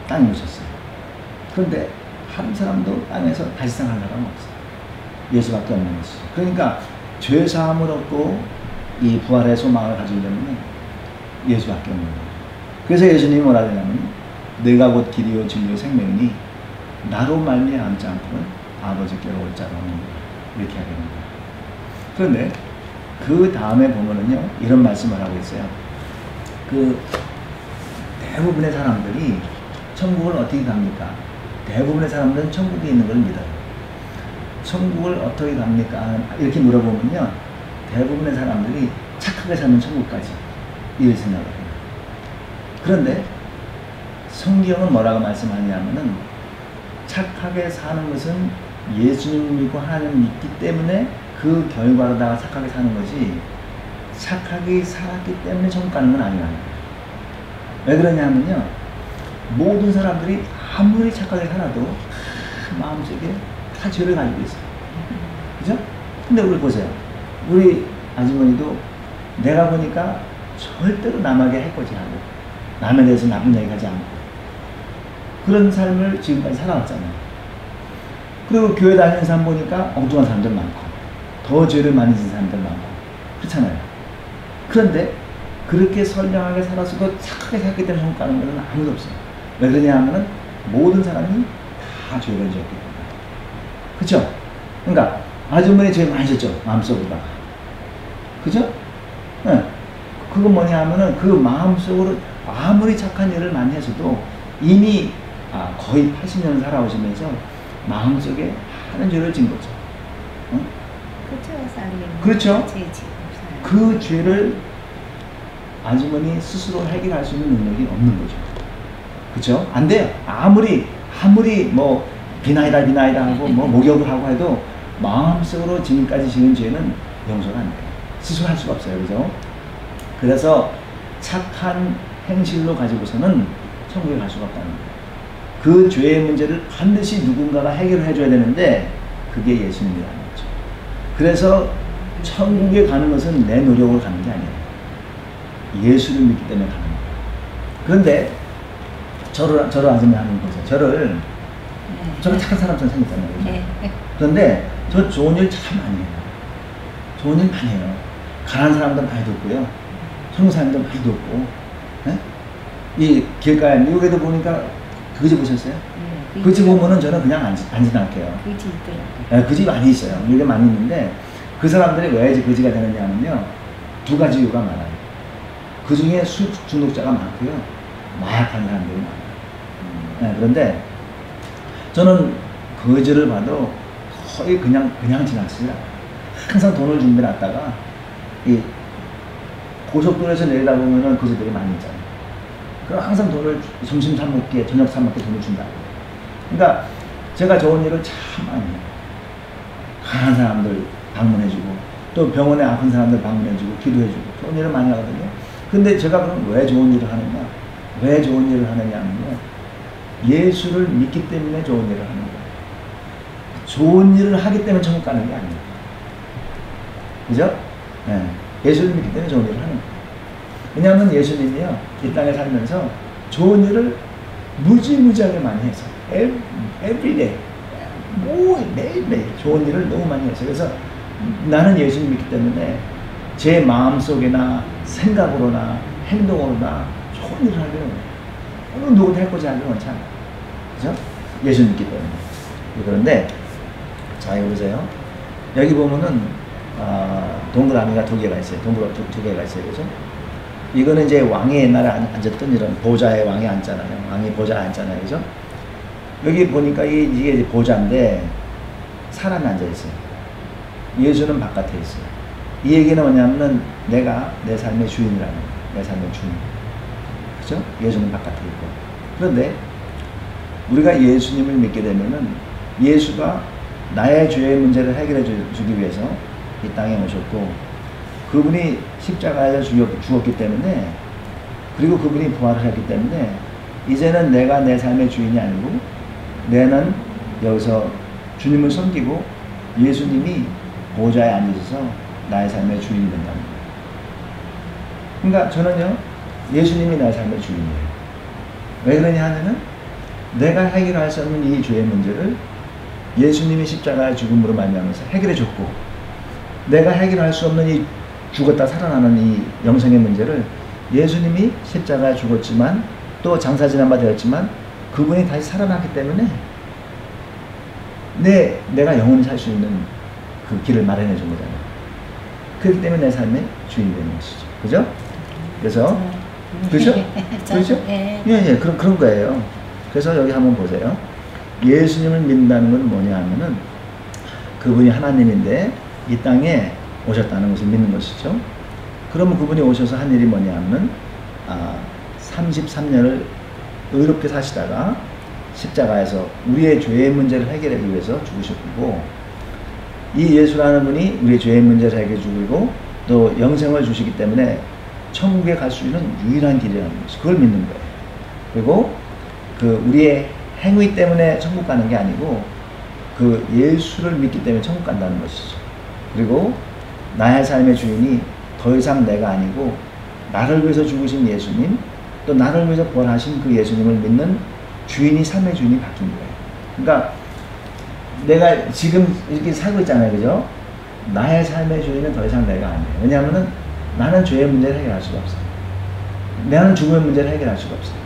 땅에 묻혔어요. 그런데 한 사람도 땅에서 다시 생한 사람은 없어요. 예수밖에 없는 것이죠. 그러니까 죄 사함을 얻고 이 부활의 소망을 가지려면 예수밖에 없는 거예요. 그래서 예수님이 뭐라 하냐면 내가 곧 길이요 진리요 생명이니 나로 말미암지 않고는 아버지께로 올 자가 없는 거예요. 이렇게 하게 됩니다. 그런데 그 다음에 보면은요 이런 말씀을 하고 있어요. 그 대부분의 사람들이 천국을 어떻게 갑니까? 대부분의 사람들은 천국에 있는 걸 믿어요. 천국을 어떻게 갑니까? 이렇게 물어보면요 대부분의 사람들이 착하게 사는 천국까지 이렇게 생각을 해요. 그런데 성경은 뭐라고 말씀하냐면은 착하게 사는 것은 예수님 믿고 하나님 믿기 때문에 그 결과로다가 착하게 사는 것이 착하게 살았기 때문에 천국 가는 건 아니라는 거예요. 왜 그러냐면요 모든 사람들이 아무리 착하게 살아도 마음속에 다 죄를 가지고 있어요. 그죠? 근데 우리 보세요. 우리 아주머니도 내가 보니까 절대로 남에게 해코지하고 남에 대해서 나쁜 얘기하지 않고 그런 삶을 지금까지 살아왔잖아요. 그리고 교회 다니는 사람 보니까 엉뚱한 사람들 많고 더 죄를 많이 지은 사람들 많고 그렇잖아요. 그런데 그렇게 선량하게 살아서도 착하게 살기 때문에 천국 가는 것은 아무도 없어요. 왜 그러냐 하면은 모든 사람이 다 죄를 지었기 때문에. 그쵸? 그러니까 아주머니 죄 많이 졌죠. 마음속으로다가. 그죠? 네. 그건 뭐냐 하면은 그 마음속으로 아무리 착한 일을 많이 했어도 이미 거의 80년 살아오시면서 마음속에 하는 죄를 진 거죠. 그렇죠? 그 죄를 아주머니 스스로 해결할 수 있는 능력이 없는 거죠. 그렇죠? 안 돼요. 아무리 뭐 비나이다 하고 뭐 목욕을 하고 해도 마음속으로 지금까지 지은 죄는 용서가 안 돼요. 스스로 할 수가 없어요. 그죠? 그래서 착한 행실로 가지고서는 천국에 갈 수가 없다는 거예요. 그 죄의 문제를 반드시 누군가가 해결을 해줘야 되는데 그게 예수님이라는 거죠. 그래서 천국에 가는 것은 내 노력으로 가는 게 아니에요. 예수를 믿기 때문에 가는 거예요. 그런데 저를 아줌마 하는 거죠. 저는 착한 사람처럼 생겼잖아요. 그런데 저 좋은 일 참 많이 해요. 좋은 일 많이 해요. 가난한 사람도 많이 돕고요. 천국 사람도 많이 돕고. 네? 이 길가에 미국에도 보니까 그 집 보셨어요? 그 집 보면은 저는 그냥 안 지나갈게요. 그 집 있더라고요. 그 집 많이 있어요. 미국에 많이 있는데 그 사람들이 왜 그지가 되느냐 하면요. 두 가지 이유가 많아요. 그 중에 술 중독자가 많고요. 마약한 사람들이 많아요. 네, 그런데 저는 거지를 봐도 거의 그냥 지나치지 않아요. 항상 돈을 준비해놨다가 이 고속도로에서 내리다 보면은 거지들이 많이 있잖아요. 그럼 항상 돈을 점심 사 먹기에 저녁 사 먹기에 돈을 준다. 그러니까 제가 좋은 일을 참 많이 해요. 가난한 사람들 방문해주고 또 병원에 아픈 사람들 방문해주고 기도해주고 좋은 일을 많이 하거든요. 근데 제가 그럼 왜 좋은 일을 하느냐? 왜 좋은 일을 하느냐 하면요. 예수를 믿기 때문에 좋은 일을 하는 거예요. 좋은 일을 하기 때문에 천국 가는 게 아니에요. 그죠? 네. 예수를 믿기 때문에 좋은 일을 하는 거예요. 왜냐하면 예수님이요, 이 땅에 살면서 좋은 일을 무지무지하게 많이 해서, everyday, 매일매일 좋은 일을 너무 많이 했어요. 그래서 나는 예수님 믿기 때문에 제 마음속이나 생각으로나 행동으로나 좋은 일을 하려고 해요. 어느 누구도 해코지 하려고 하지 않아요. 그죠? 예수 믿기 때문에. 그런데, 자, 이거 보세요. 여기 보면은, 동그라미가 두 개가 있어요. 두 개가 있어요. 그죠? 이거는 이제 왕이 옛날에 앉았던 이런 보좌에 왕이 앉잖아요. 왕이 보좌에 앉잖아요. 그죠? 여기 보니까 이게 이제 보좌인데, 사람이 앉아있어요. 예수는 바깥에 있어요. 이 얘기는 뭐냐면은, 내가 내 삶의 주인이라는 거예요. 내 삶의 주인. 그죠? 예수는 바깥에 있고. 그런데 우리가 예수님을 믿게 되면은 예수가 나의 죄의 문제를 해결해 주기 위해서 이 땅에 오셨고 그분이 십자가에서 죽었기 때문에 그리고 그분이 부활을 했기 때문에 이제는 내가 내 삶의 주인이 아니고 내는 여기서 주님을 섬기고 예수님이 보좌에 앉으셔서 나의 삶의 주인이 된다는 거예요. 그러니까 저는요 예수님이 나의 삶의 주인이에요. 왜 그러냐 하면은 내가 해결할 수 없는 이 죄의 문제를 예수님이 십자가의 죽음으로 말미암아서 해결해 줬고 내가 해결할 수 없는 이 죽었다 살아나는 이 영생의 문제를 예수님이 십자가에 죽었지만 또 장사 지난 바 되었지만 그분이 다시 살아났기 때문에 내가 영원히 살 수 있는 그 길을 마련해 준 거잖아요. 그렇기 때문에 내 삶의 주인이 되는 것이죠. 그죠? 그래서 그렇죠? 그렇죠? 예, 그런 거예요. 그래서 여기 한번 보세요. 예수님을 믿는다는 건 뭐냐 하면은 그분이 하나님인데 이 땅에 오셨다는 것을 믿는 것이죠. 그러면 그분이 오셔서 한 일이 뭐냐 하면은 33년을 의롭게 사시다가 십자가에서 우리의 죄의 문제를 해결하기 위해서 죽으셨고 이 예수라는 분이 우리의 죄의 문제를 해결해 주고 또 영생을 주시기 때문에 천국에 갈 수 있는 유일한 길이라는 것이 그걸 믿는 거예요. 그리고 그 우리의 행위 때문에 천국 가는 게 아니고 그 예수를 믿기 때문에 천국 간다는 것이죠. 그리고 나의 삶의 주인이 더 이상 내가 아니고 나를 위해서 죽으신 예수님 또 나를 위해서 부활하신 그 예수님을 믿는 주인이 삶의 주인이 바뀐 거예요. 그러니까 내가 지금 이렇게 살고 있잖아요. 그죠? 나의 삶의 주인은 더 이상 내가 아니에요. 왜냐하면은 나는 죄의 문제를 해결할 수가 없어요. 나는 죽음의 문제를 해결할 수가 없어요.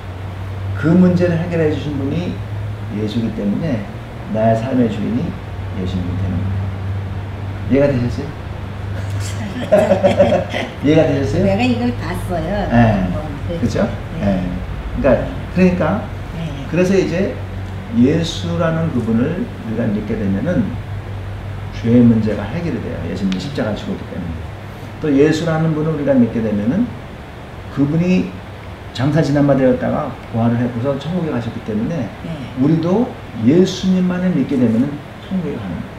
그 문제를 해결해 주신 분이 예수이기 때문에 나의 삶의 주인이 예수님이 되는 거예요. 이해가 되셨어요? 이해가 되셨어요? 내가 이걸 봤어요. 네. 뭐. 그렇죠? 네. 그러니까 네. 그래서 이제 예수라는 그분을 우리가 믿게 되면은 죄의 문제가 해결이 돼요. 예수님이 십자가 죽었기 때문에. 또 예수라는 분을 우리가 믿게 되면은 그분이 장사 지난마되었다가 부활을 해서 천국에 가셨기 때문에 네. 우리도 예수님만을 믿게 되면은 천국에 가는 거예요.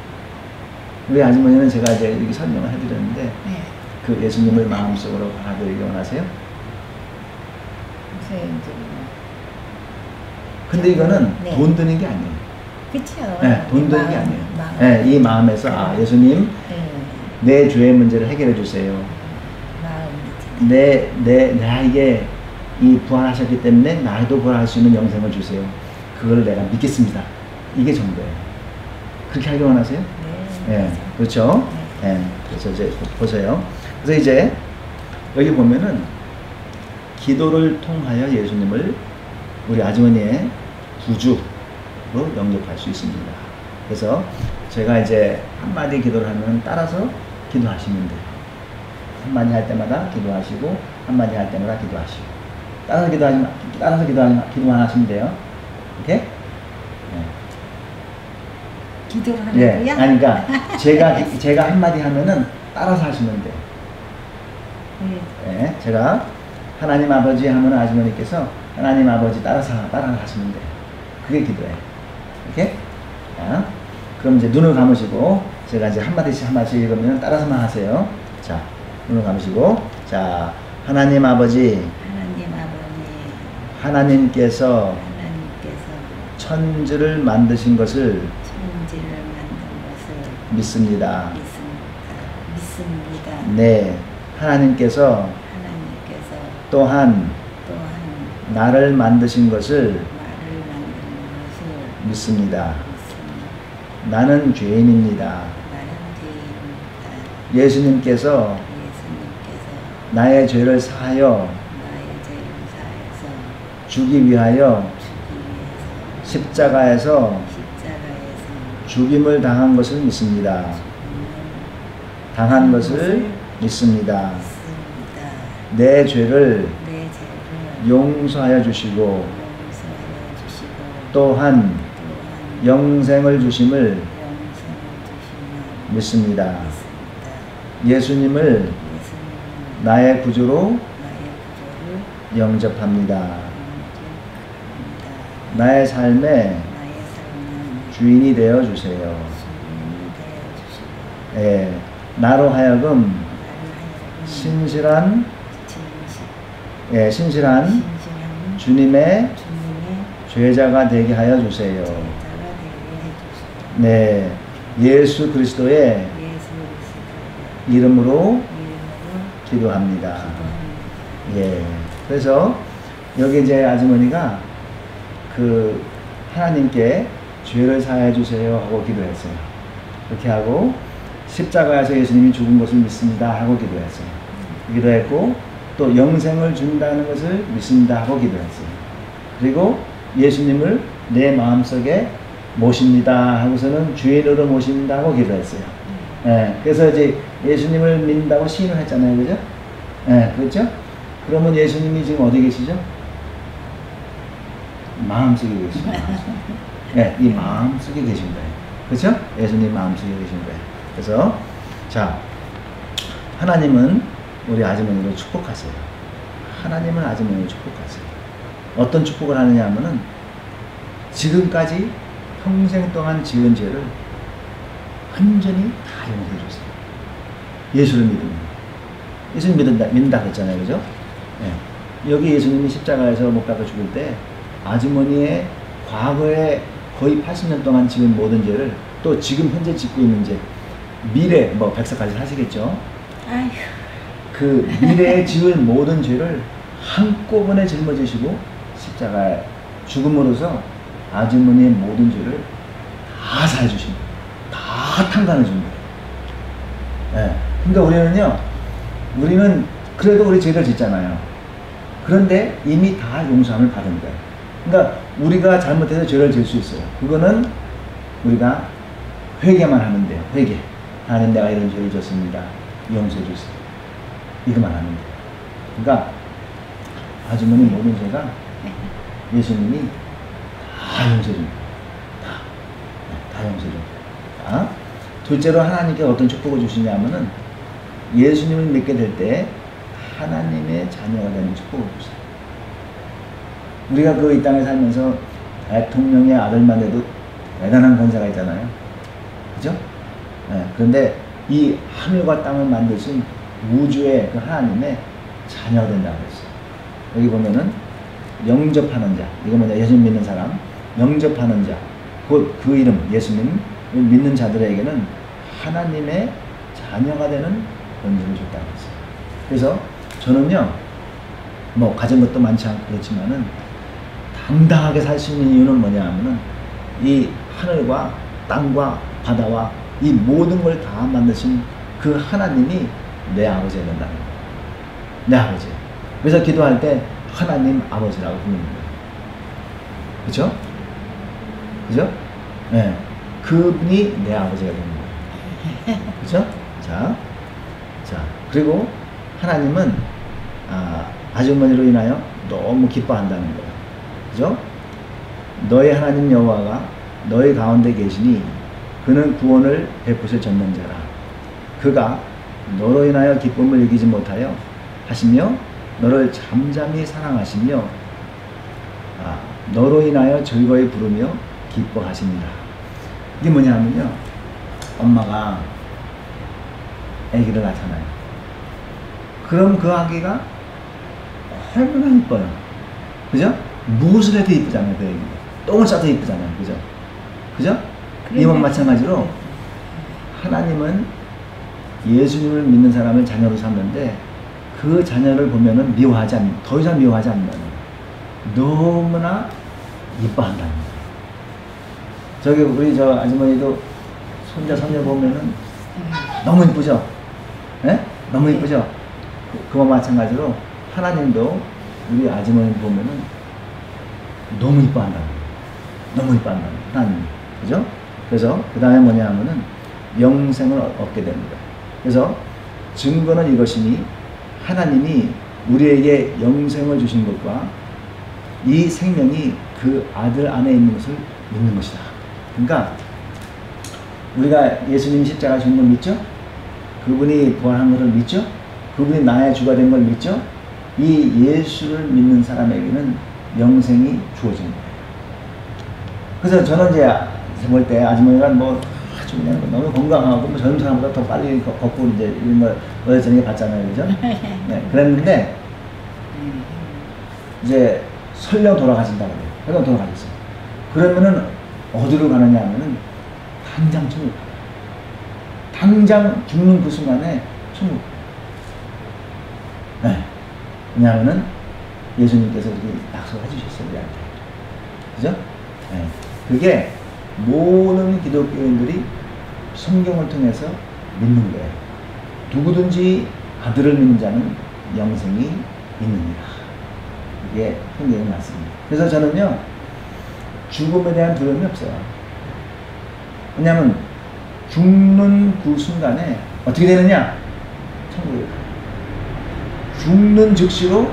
우리 아주머니는 제가 이제 이렇게 설명을 해드렸는데 네. 그 예수님을 마음속으로 받아들이기 원하세요? 그래서 이제 근데 이거는 네. 돈 드는 게 아니에요. 그렇죠. 네, 돈 드는 게 아니에요. 마음. 네, 이 마음에서 아 예수님 네. 내 죄의 문제를 해결해 주세요. 마음이지. 나에게 이 부활하셨기 때문에 나도 부활할 수 있는 영생을 주세요. 그걸 내가 믿겠습니다. 이게 전부예요. 그렇게 하기 원하세요? 네. 네, 그렇죠. 네. 그래서 이제 보세요. 그래서 이제 여기 보면은 기도를 통하여 예수님을 우리 아주머니의 구주로 영접할 수 있습니다. 그래서 제가 이제 한마디 기도를 하면 따라서 기도하시면 돼요. 한마디 할 때마다 기도하시고 한마디 할 때마다 기도하시고 따라서 기도만 하시면 돼요. 이렇게? 네. 기도를 예. 하는 거야? 아니, 그러니까 제가 한마디 하면은 따라서 하시면 돼요. 예. 제가 하나님 아버지 하면 아주머니께서 하나님 아버지 따라서 하시면 돼요. 그게 기도예요. 이렇게? 자, 그럼 이제 눈을 감으시고 제가 이제 한마디씩 읽으면 따라서만 하세요. 자, 눈을 감으시고 자, 하나님 아버지 하나님께서 천지를 만드신 것을 믿습니다. 네, 하나님께서 또한 나를 만드신 것을 믿습니다. 나는 죄인입니다. 예수님께서 나의 죄를 사하여 주기 위하여 십자가에서 죽임을 당한 것을 믿습니다. 당한 것을 믿습니다. 내 죄를 용서하여 주시고 또한 영생을 주심을 믿습니다. 예수님을 나의 구주로 영접합니다. 나의 삶의 주인이 되어 주세요. 예, 나로 하여금 신실한 주님의 죄자가 되게 하여 주세요. 네, 예수 그리스도의 이름으로 기도합니다. 예, 그래서 여기 이제 아주머니가 그 하나님께 죄를 사하여 주세요 하고 기도했어요. 그렇게 하고 십자가에서 예수님이 죽은 것을 믿습니다 하고 기도했어요. 기도했고 또 영생을 준다는 것을 믿습니다 하고 기도했어요. 그리고 예수님을 내 마음속에 모십니다 하고서는 주인으로 모십니다 하고 기도했어요. 예, 그래서 이제 예수님을 믿는다고 시인을 했잖아요. 그죠? 예, 그렇죠? 그러면 예수님이 지금 어디 계시죠? 마음속에 계신 거예요. 네, 이 마음속에 계신 거예요. 그렇죠? 예수님 마음속에 계신 거예요. 그래서 자, 하나님은 우리 아주머니를 축복하세요. 하나님은 아주머니를 축복하세요. 어떤 축복을 하느냐 하면은 지금까지 평생 동안 지은 죄를 완전히 다 용서해 주세요. 예수를 믿으면. 예수님 믿는다 그랬잖아요. 그죠? 네. 여기 예수님이 십자가에서 못 박아 죽을 때 아주머니의 과거에 거의 80년 동안 지은 모든 죄를 또 지금 현재 짓고 있는 죄, 미래 뭐 100세까지 사시겠죠. 아휴. 그 미래에 지을 모든 죄를 한꺼번에 짊어지시고 십자가에 죽음으로써 아주머니의 모든 죄를 다 사해 주신 거예요. 다 탕감해 준 거예요. 네. 그러니까 우리는 그래도 우리 죄를 짓잖아요. 그런데 이미 다 용서함을 받은 거예요. 그러니까 우리가 잘못해서 죄를 질 수 있어요. 그거는 우리가 회개만 하면 돼요. 회개. 하나님 내가 이런 죄를 졌습니다. 용서해 주세요. 이것만 하면 돼요. 그러니까 아주머니 모든 죄가 예수님이 다 용서줍니다. 다 용서줍니다. 둘째로 하나님께 어떤 축복을 주시냐면은 예수님을 믿게 될 때 하나님의 자녀가 되는 축복을 주세요. 우리가 그 이 땅에 살면서 대통령의 아들만 돼도 대단한 권세가 있잖아요. 그죠? 네, 그런데 이 하늘과 땅을 만드신 우주의 그 하나님의 자녀가 된다고 했어요. 여기 보면은 영접하는 자, 이거 뭐냐, 예수님 믿는 사람, 영접하는 자, 곧 그 이름, 예수님 믿는 자들에게는 하나님의 자녀가 되는 권세를 줬다고 했어요. 그래서 저는요, 뭐 가진 것도 많지 않고 그렇지만은 당당하게 살 수 있는 이유는 뭐냐 하면은 이 하늘과 땅과 바다와 이 모든 걸 다 만드신 그 하나님이 내 아버지가 된다는 거예요. 내 아버지. 그래서 기도할 때 하나님 아버지라고 부르는 거예요. 그죠? 그죠? 네. 그분이 내 아버지가 되는 거예요. 그죠? 자, 그리고 하나님은 아주머니로 인하여 너무 기뻐한다는 거예요. 그죠? 너의 하나님 여호와가 너희 가운데 계시니 그는 구원을 베푸실 전능자라. 그가 너로 인하여 기쁨을 이기지 못하여 하시며 너를 잠잠히 사랑하시며 너로 인하여 즐거이 부르며 기뻐하십니다. 이게 뭐냐면요, 엄마가 아기를 낳잖아요. 그럼 그 아기가 얼마나 이뻐요. 그죠? 무엇을 해도 이쁘잖아요. 그 아기가 똥을 싸도 이쁘잖아요. 그죠? 그죠? 이와 마찬가지로 하나님은 예수님을 믿는 사람을 자녀로 삼는데 그 자녀를 보면은 미워하지 않는, 더 이상 미워하지 않는다는 거예요. 너무나 이뻐한다는 거예요. 저기 우리 저 아주머니도 손자 손녀 보면은 너무 이쁘죠? 예? 너무 이쁘죠? 그와 마찬가지로 하나님도 우리 아주머니 보면은 너무 이뻐한다는 거예요. 너무 이뻐한다는 거예요. 하나님. 그죠? 그래서 그 다음에 뭐냐 하면은 영생을 얻게 됩니다. 그래서 증거는 이것이니 하나님이 우리에게 영생을 주신 것과 이 생명이 그 아들 안에 있는 것을 믿는 것이다. 그러니까 우리가 예수님 십자가 주신 걸 믿죠? 그분이 부활한 것을 믿죠? 그분이 나의 주가 된 걸 믿죠? 이 예수를 믿는 사람에게는 영생이 주어진 거예요. 그래서 저는 이제 볼 때 아주머니가 뭐 아주 그냥 너무 건강하고 뭐 젊은 사람보다 더 빨리 걷고 이제 이런 걸 어제 저녁에 봤잖아요. 그죠? 네, 그랬는데 이제 설령 돌아가신다고 그래요. 설령 돌아가셨어요. 그러면은 어디로 가느냐 하면은 당장 천국 가요. 당장 죽는 그 순간에 천국 가요. 네. 왜냐하면은 예수님께서 이렇게 약속을 해주셨어요. 우리한테. 그죠? 네. 그게 모든 기독교인들이 성경을 통해서 믿는 거예요. 누구든지 아들을 믿는 자는 영생이 있느니라. 이게 성경의 말씀입니다. 그래서 저는요, 죽음에 대한 두려움이 없어요. 왜냐하면 죽는 그 순간에 어떻게 되느냐? 천국에 가요. 죽는 즉시로,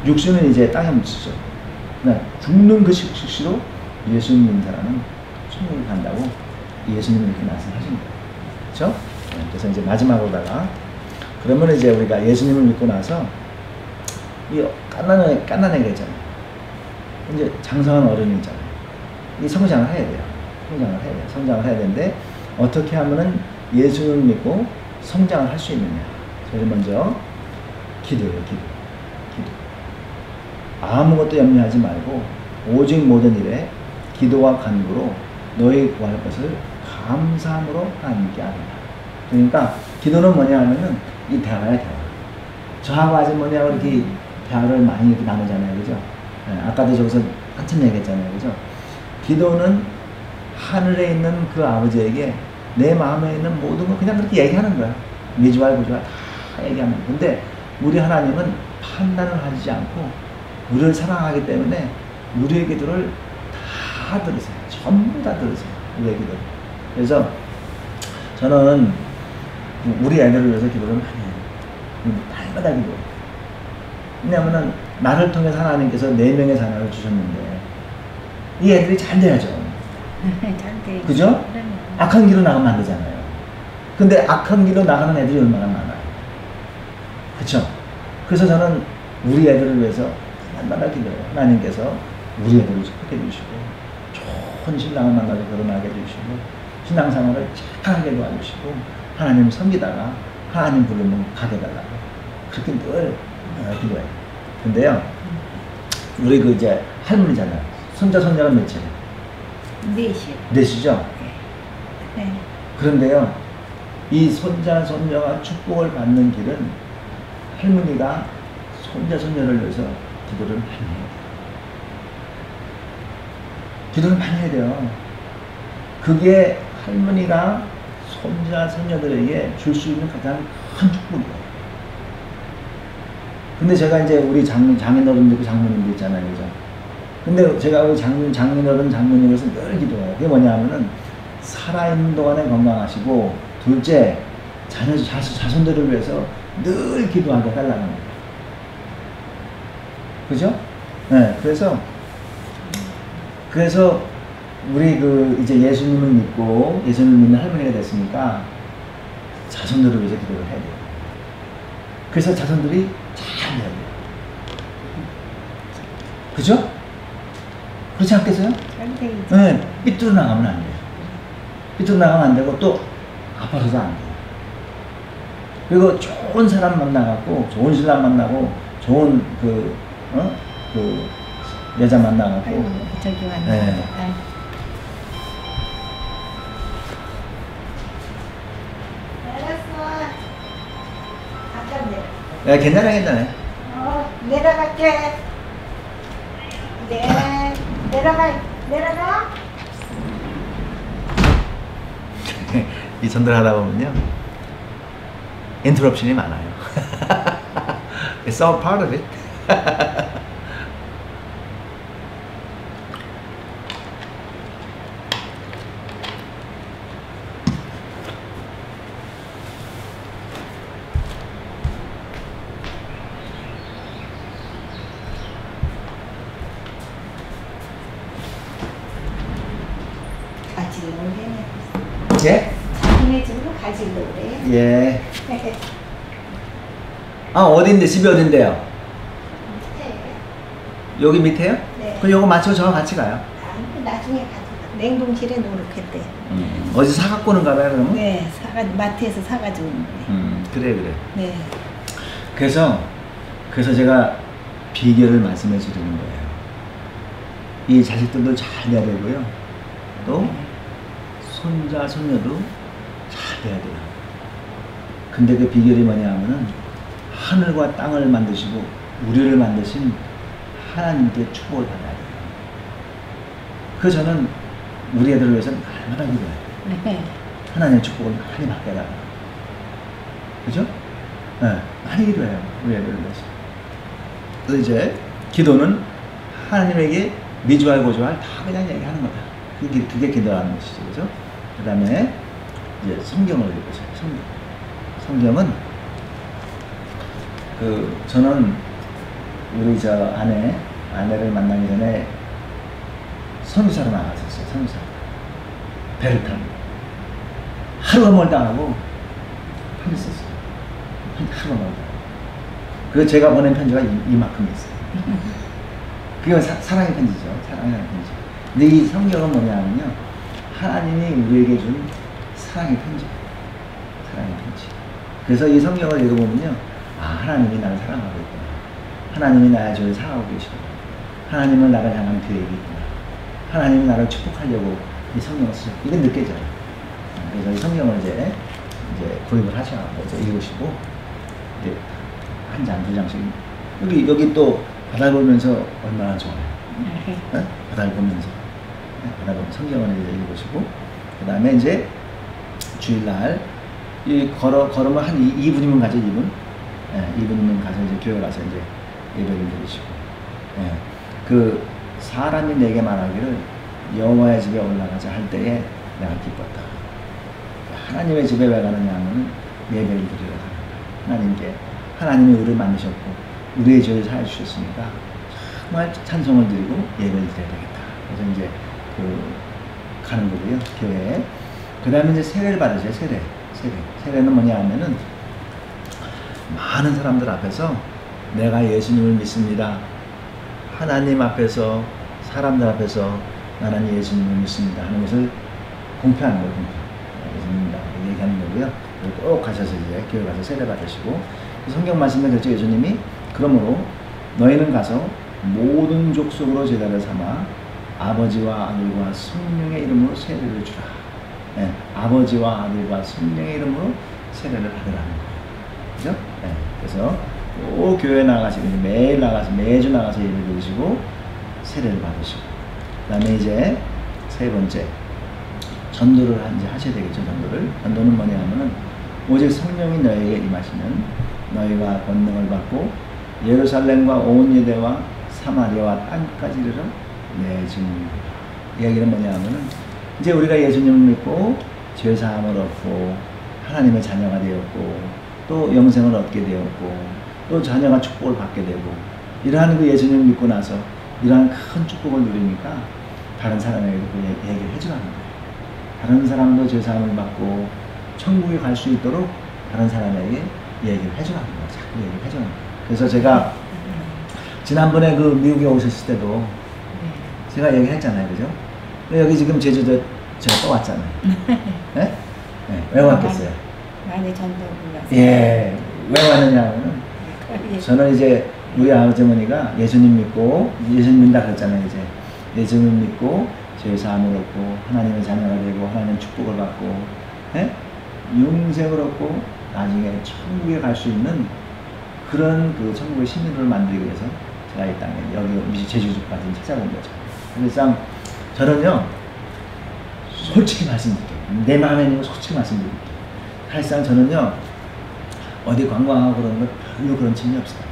육신은 이제 땅에 묻히죠. 네. 죽는 그 즉시로 예수님 믿는 사람은 천국에 간다고 예수님은 이렇게 말씀하신 거예요. 그렇죠? 네. 그래서 이제 마지막으로다가 그러면 이제 우리가 예수님을 믿고 나서 이 깐난애가 있잖아요. 이제 장성한 어른이 있잖아요. 이 성장을 해야 돼요. 성장을 해야 되는데 어떻게 하면은 예수님을 믿고 성장을 할 수 있느냐. 제일 먼저 기도예요. 기도. 아무것도 염려하지 말고 오직 모든 일에 기도와 간구로 너희 구할 것을 감사함으로 하나님께 아뢰라. 그러니까 기도는 뭐냐 하면은 이 대화야, 대화. 저하고 아주머니하고 이렇게 대화를 많이 이렇게 나누잖아요. 그죠? 네, 아까도 저기서 한참 얘기했잖아요. 그죠? 기도는 하늘에 있는 그 아버지에게 내 마음에 있는 모든 걸 그냥 그렇게 얘기하는 거야. 미주알 구주알 다 얘기하는 거야. 근데 우리 하나님은 판단을 하지 않고 우리를 사랑하기 때문에 우리의 기도를 다 들으세요. 전부 다 들으세요. 우리의 기도를. 그래서 저는 우리 애들을 위해서 기도를 많이 해요. 날마다 기도해요. 왜냐하면은 나를 통해서 하나님께서 4명의 자녀를 주셨는데 이 애들이 잘 돼야죠. 잘 돼. 그죠? 그러면. 악한 길로 나가면 안 되잖아요. 근데 악한 길로 나가는 애들이 얼마나 많아요. 그쵸? 그래서 저는 우리 애들을 위해서 얼마나 기도해요. 하나님께서 우리 애들을 축복해 주시고 좋은 신랑을 만나서 결혼하게 해주시고 신앙생활을 착하게 도와주시고 하나님 섬기다가 하나님 부르면 가게 달라고 그렇게 늘 기도해요. 근데요 우리 그 이제 할머니잖아요. 손자 손녀가 몇이에요? 넷이요. 넷이죠? 네. 그런데요 이 손자 손녀가 축복을 받는 길은 할머니가 손자 손녀를 위해서 기도를 많이 해야 돼요. 기도를 많이 해야 돼요. 그게 할머니가 손자 손녀들에게 줄 수 있는 가장 큰 축복이에요. 근데 제가 이제 우리 장인어른들, 장모님들 있잖아요. 그죠? 근데 제가 우리 장인어른, 장모님에서 늘 기도해요. 그게 뭐냐면은, 살아있는 동안에 건강하시고, 둘째, 자손들을 위해서 늘 기도하게 해달라는 거예요. 그죠? 네, 그래서, 우리 이제 예수님을 믿고, 예수님을 믿는 할머니가 됐으니까, 자손들을 위해서 기도를 해야 돼요. 그래서 자손들이 잘 돼야 돼요. 그죠? 그렇지 않겠어요? 잘 돼. 네, 삐뚤어 나가면 안 돼요. 삐뚤어 나가면 안 되고, 또, 아파서도 안 돼요. 그리고 좋은 사람 만나갖고, 좋은 신랑 만나고, 좋은 여자 만나갖고. 아이고, 저기 왔네. 네. 알았어. 잠깐 내려. 야, 괜찮아. 내려갈게. 네, 내려가. 이 전달 하다 보면요, 인터럽션이 많아요. It's all part of it. 가지려고 해. 예? 자기네 집으로 가지려고 그래. 예. 아, 어딘데? 집이 어딘데요? 여기 밑에요? 네. 그럼 요거 맞춰 저랑 같이 가요. 아니, 나중에 가져가. 냉동실에 놓을겠대. 어디서 사갖고 오는가 봐요, 그러면? 네, 마트에서 사가지고 오는 거예요. 그래. 네. 그래서 제가 비결을 말씀해 드리는 거예요. 이 자식들도 잘 돼야 되고요. 또 손자, 손녀도 잘 돼야 돼요. 근데 그 비결이 뭐냐 하면은 하늘과 땅을 만드시고 우리를 만드신 하나님께 축복을 받아야 돼요. 그래서 저는 우리 애들을 위해서 날마다 기도해요. 네. 하나님의 축복을 많이 받게 해달라. 그죠? 네, 많이 기도해요. 우리 애들을 위해서. 그래서 이제 기도는 하나님에게 미주알 고주알 다 그냥 얘기하는 거다. 그게 기도라는 것이죠. 그죠? 그 다음에 이제 성경을 읽으세요. 성경은 저는 우리 아내를 만나기 전에 선교사로 나갔었어요. 선교사. 배를 타고. 하루가 멀다 하고 편지 썼어요. 하루가 멀다. 그래서 제가 보낸 편지가 이만큼 있어요. 그게 사랑의 편지죠. 사랑의 편지. 근데 이 성경은 뭐냐면요. 하나님이 우리에게 준 사랑의 편지. 사랑의 편지. 그래서 이 성경을 읽어보면요. 아, 하나님이 나를 사랑하고 있구나. 하나님이 나의 죄를 사랑하고 계시구나. 하나님은 나를 향한 계획이 있구나. 하나님이 나를 축복하려고 이 성경을 쓰죠. 이게 느껴져요. 그래서 이 성경을 이제 구입을 하셔서 읽으시고, 이제 한 장, 두 장씩. 여기 또 바다를 보면서 얼마나 좋아요. 네? 바다를 보면서. 네? 바다를 보면서 성경을 이제 읽으시고, 그 다음에 이제 주일날, 걸으면 한 2분이면 가죠, 2분. 네, 2분이면 가서 이제 교회 가서 이제 예배를 드리시고. 네. 사람이 내게 말하기를 여호와의 집에 올라가자 할 때에 내가 기뻤다. 하나님의 집에 왜 가느냐 하면 예배를 드리러 가는 거예요. 하나님이 우리를 만드셨고 우리의 죄를 사해 주셨으니까 정말 찬송을 드리고 예배를 드려야 되겠다. 그래서 이제 가는 거고요, 교회에. 그 다음에 이제 세례를 받으세요. 세례는 뭐냐 하면은 많은 사람들 앞에서 내가 예수님을 믿습니다. 하나님 앞에서, 사람들 앞에서 나는 예수님을 믿습니다 하는 것을 공표하는 거예요. 예수님입니다 얘기하는 거고요. 꼭 가셔서 이제 교회 가서 세례 받으시고, 성경 말씀에 그렇죠. 예수님이 그러므로 너희는 가서 모든 족속으로 제자를 삼아 아버지와 아들과 성령의 이름으로 세례를 주라. 네, 아버지와 아들과 성령의 이름으로 세례를 받으라는 거예요. 그죠? 네, 그래서 꼭 교회 나가시고 매일 나가서 매주 나가서 예배 드리시고 세례를 받으시고, 그 다음에 이제 세 번째 전도를 이제 하셔야 되겠죠. 전도는 뭐냐 하면은 오직 성령이 너희에게 임하시면 너희가 권능을 받고 예루살렘과 온 유대와 사마리아와 땅까지 이르러 내 증인이라. 이 얘기는 뭐냐 하면은 이제 우리가 예수님을 믿고 죄사함을 얻고 하나님의 자녀가 되었고 또 영생을 얻게 되었고 또 자녀가 축복을 받게 되고 이러한 그 예수님을 믿고 나서 이러한 큰 축복을 누리니까 다른 사람에게 그 얘기를 해주라는 거예요. 다른 사람도 죄사함을 받고 천국에 갈 수 있도록 다른 사람에게 얘기를 해주라는 거예요. 자꾸 얘기를 해주라는 거예요. 그래서 제가 지난번에 그 미국에 오셨을 때도 제가 얘기했잖아요. 그죠? 여기 지금 제주도에 제가 또 왔잖아요. 네? 네. 왜 왔겠어요? 많이 전도를 갔어요. 예. 왜 왔느냐면 저는 이제 우리 아버지어머니가 예수님 믿고 예수님 믿는다 그랬잖아요. 이제 예수님 믿고 죄사함을 얻고 하나님의 자녀가 되고 하나님의 축복을 받고 영생을 얻고 나중에 천국에 갈 수 있는 그런 그 천국의 시민을 만들기 위해서 제가 이 땅에 여기 제주도까지 찾아온 거죠. 그래서 저는요 솔직히 말씀드릴게요. 내 마음에 있는 거 솔직히 말씀드릴게요. 사실상 저는요 어디 관광하고 그러는 거 별로 그런 취미 없어요.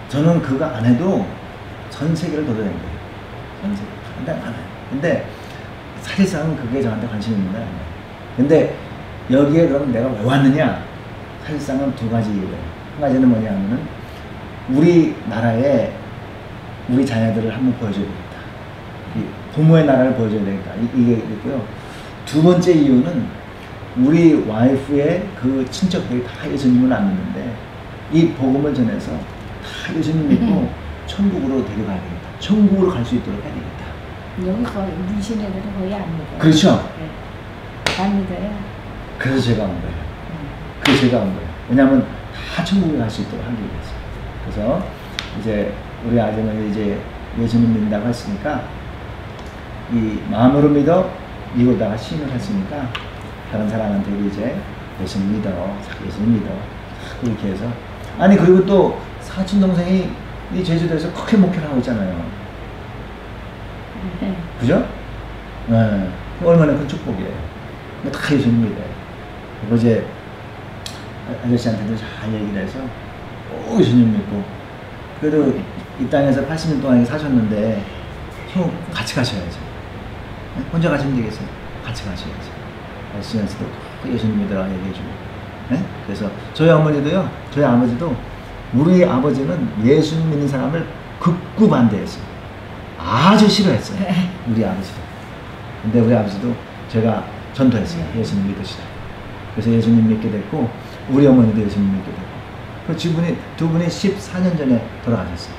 저는 그거 안 해도 전 세계를 돌아다닌 거예요. 전 세계 안 해요. 근데 사실상 그게 저한테 관심이 있는 거예요. 근데 여기에 그럼 내가 왜 왔느냐? 사실상은 두 가지 이유예요. 한 가지는 뭐냐 하면은 우리나라에 우리 자녀들을 한번 보여줘야 되겠다. 이 부모의 나라를 보여줘야 되겠다. 이게 있고요. 두 번째 이유는 우리 와이프의 그 친척들이 다 예수님을 안 믿는데 이 복음을 전해서 다 예수님 믿고 천국으로 데려가야 되겠다. 천국으로 갈 수 있도록 해야 되겠다. 여기 거의 문신 애들은 거의 안 믿어요. 그렇죠. 네. 안 믿어요. 그래서 제가 온 거예요. 그래서 제가 온 거예요. 왜냐하면 다 천국에 갈 수 있도록 하기 위해서. 그래서 이제 우리 아들은 이제 예수님 믿는다고 했으니까 이 마음으로 믿어 이거다가 시인을 했으니까 다른 사람한테 이제 예수님 믿어, 예수님 믿어 이렇게 해서 아니 그리고 또 사촌 동생이 이 제주도에서 크게 목회를 하고 있잖아요. 그죠? 네. 얼마나 큰 축복이에요. 다 예수님 믿어요. 그리고 이제 아저씨한테도 잘 얘기를 해서 꼭 예수님 믿고 그래도 이 땅에서 80년 동안 사셨는데 형 같이 가셔야죠. 네? 혼자 가시면 되겠어요. 같이 가셔야죠. 아저씨한테도 예수님 믿으라 얘기해주고 네? 그래서 저희 어머니도요 저희 아버지도 우리 아버지는 예수님 믿는 사람을 극구 반대했어요. 아주 싫어했어요. 우리 아버지도. 근데 우리 아버지도 제가 전도했어요. 예수님 믿으시라. 그래서 예수님 믿게 됐고 우리 어머니도 예수님 믿게 됐고 그 두 분이 14년 전에 돌아가셨어요.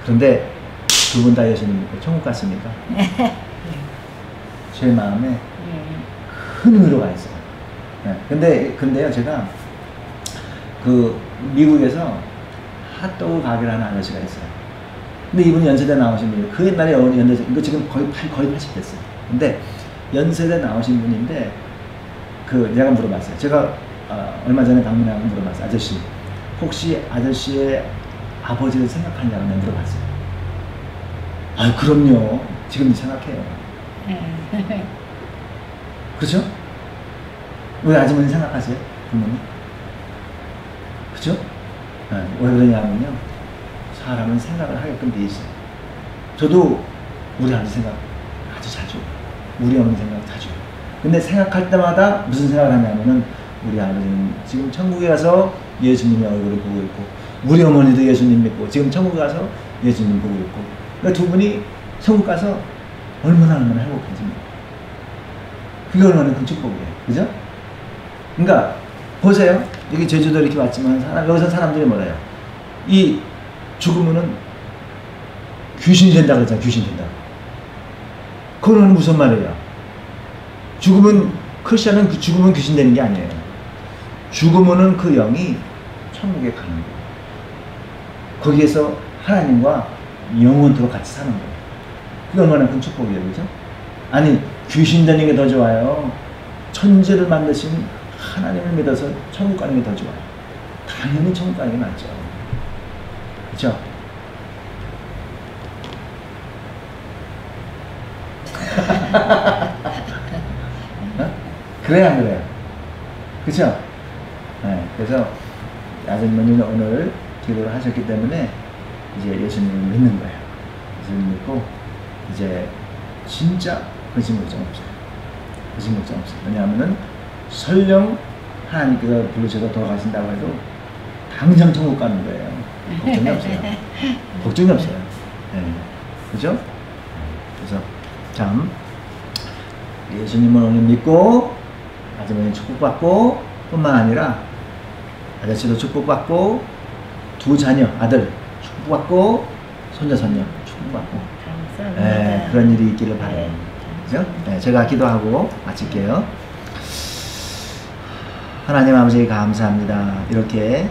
그런데 두 분 다 예수님 믿고 천국 갔으니까 제 마음에 큰 위로가 있어요. 네. 근데요 제가 그 미국에서 핫도그 가게를 하는 아저씨가 있어요. 근데 이분이 연세대 나오신 분이에요. 그 옛날에 연세대, 이거 지금 거의 80 됐어요. 근데 연세대 나오신 분인데 그 내가 물어봤어요. 제가 얼마 전에 방문하고 물어봤어요. 아저씨 혹시 아저씨의 아버지를 생각하냐고 내가 물어봤어요. 아 그럼요. 지금 생각해요. 그렇죠? 우리 아주머니 생각하세요? 부모님? 그죠? 네, 왜 그러냐면요. 사람은 생각을 하게끔 돼 있어요. 저도 우리 아버지 생각 아주 자주 우리 어머니 생각 자주 근데 생각할 때마다 무슨 생각을 하냐면은 우리 아버지는 지금 천국에 가서 예수님의 얼굴을 보고 있고, 우리 어머니도 예수님 믿고 지금 천국 가서 예수님 보고 있고, 그러니까 두 분이 천국 가서 얼마나 행복한지. 그게 얼마나 큰 축복이에요. 그죠? 그러니까 보세요. 여기 제주도 이렇게 왔지만 여기서 사람들이 뭐래요? 이 죽으면은 귀신이 된다 그러잖아요. 귀신 된다. 그거는 무슨 말이에요? 크리스천은 죽으면 귀신 되는 게 아니에요. 죽으면은 그 영이 천국에 가는 거예요. 거기에서 하나님과 영원토록 같이 사는 거예요. 그게 얼마나 큰 축복이에요. 그죠? 아니, 귀신 되는 게 더 좋아요? 천지를 만드신 하나님을 믿어서 천국 가는 게 더 좋아요? 당연히 천국 가는 게 낫죠. 그죠? 어? 그래야 안 그래요? 그쵸? 네, 그래서 아주머니는 오늘 기도를 하셨기 때문에 이제 예수님을 믿는 거예요. 예수님 믿고 이제 진짜 거짓 걱정 없어요. 거짓 걱정 없어요. 왜냐하면은 설령 하나님께서 부르셔서 돌아가신다고 해도 당장 천국 가는 거예요. 걱정이 없어요. 걱정이 없어요. 네. 그죠? 그래서 참 예수님을 오늘 믿고 아주머니 축복받고 뿐만 아니라 아저씨도 축복받고 두 자녀 아들 축복받고 손자 손녀 축복받고 네, 그런 일이 있기를 바라요. 그죠? 네, 제가 기도하고 마칠게요. 하나님 아버지 감사합니다. 이렇게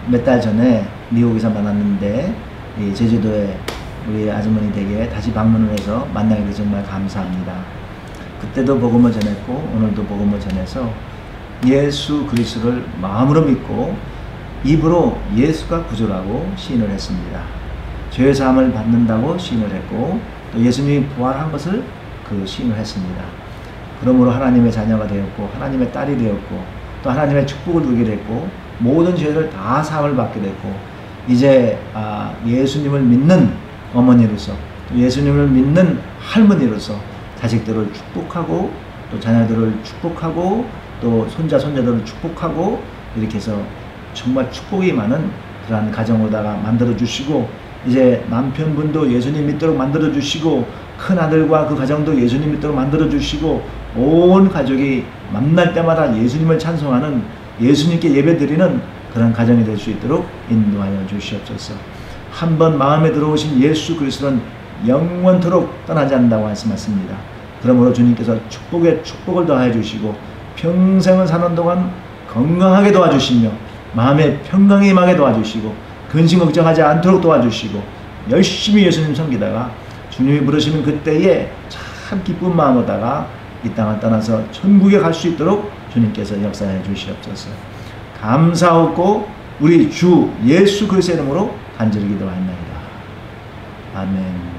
몇 달 전에 미국에서 만났는데 이 제주도에 우리 아주머니 댁에 다시 방문을 해서 만나게 돼서 정말 감사합니다. 그때도 복음을 전했고 오늘도 복음을 전해서 예수 그리스도를 마음으로 믿고 입으로 예수가 구주라고 시인을 했습니다. 죄의 사함을 받는다고 시인을 했고 또 예수님이 부활한 것을 그 시인을 했습니다. 그러므로 하나님의 자녀가 되었고 하나님의 딸이 되었고 또 하나님의 축복을 누리게 됐고 모든 죄를 다 사함을 받게 됐고 이제 예수님을 믿는 어머니로서 또 예수님을 믿는 할머니로서 자식들을 축복하고 또 자녀들을 축복하고 또 손자 손자들을 축복하고 이렇게 해서 정말 축복이 많은 그러한 가정으로다가 만들어 주시고 이제 남편분도 예수님 믿도록 만들어 주시고 큰아들과 그 가정도 예수님 믿도록 만들어 주시고 온 가족이 만날 때마다 예수님을 찬송하는 예수님께 예배드리는 그런 가정이 될 수 있도록 인도하여 주시옵소서. 한번 마음에 들어오신 예수 그리스도는 영원토록 떠나지 않는다고 말씀하십니다. 그러므로 주님께서 축복에 축복을 더하여 주시고 평생을 사는 동안 건강하게 도와주시며 마음에 평강이 임하게 도와주시고 근심 걱정하지 않도록 도와주시고 열심히 예수님 섬기다가 주님이 부르시는 그때에 참 기쁜 마음으로다가 이 땅을 떠나서 천국에 갈 수 있도록 주님께서 역사해 주시옵소서. 감사하고 우리 주 예수 그리스도의 이름으로 간절히 기도하옵나이다. 아멘.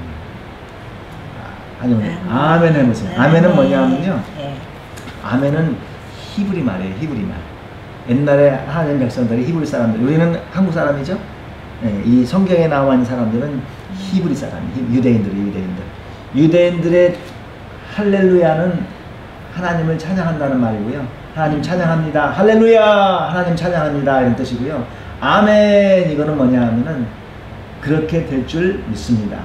아멘 해보세요. 아멘은 뭐냐면요. 아멘은 히브리 말이에요. 히브리 말. 옛날에 하나님 백성들이 히브리 사람들, 우리는 한국 사람이죠. 네, 이 성경에 나와 있는 사람들은 히브리 사람, 유대인들의 할렐루야는 하나님을 찬양한다는 말이고요. 하나님 찬양합니다. 할렐루야! 하나님 찬양합니다. 이런 뜻이고요. 아멘! 이거는 뭐냐 하면은 그렇게 될 줄 믿습니다.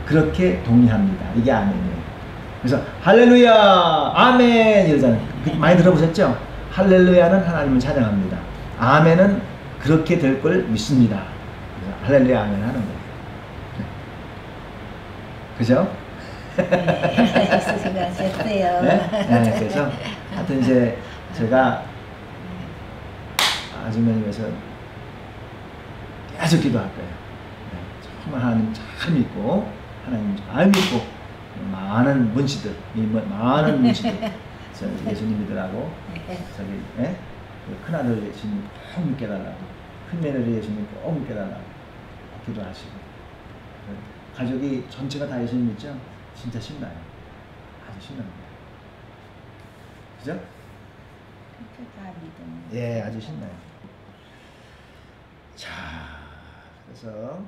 그렇게 동의합니다. 이게 아멘이에요. 그래서 할렐루야! 아멘! 이러잖아요. 많이 들어보셨죠? 할렐루야는 하나님을 찬양합니다. 아멘은 그렇게 될 걸 믿습니다. 그래서 할렐루야 아멘 하는 거예요. 그죠? 수고하셨어요. 네, 그래서 하여튼 이제 제가 아주머니 위해서 계속 기도할 거예요. 정말 하나님 잘 믿고 하나님 잘 믿고 많은 문치들 예수님 믿으라고 저기 큰아들 예수님 꼭 믿게 달라고 큰매너리 예수님 꼭 믿게 달라고 기도하시고 가족이 전체가 다 예수님 믿죠? 진짜 신나요. 아주 신납니다. 그죠? 다 믿음. 예, 아주 신나요. 자, 그래서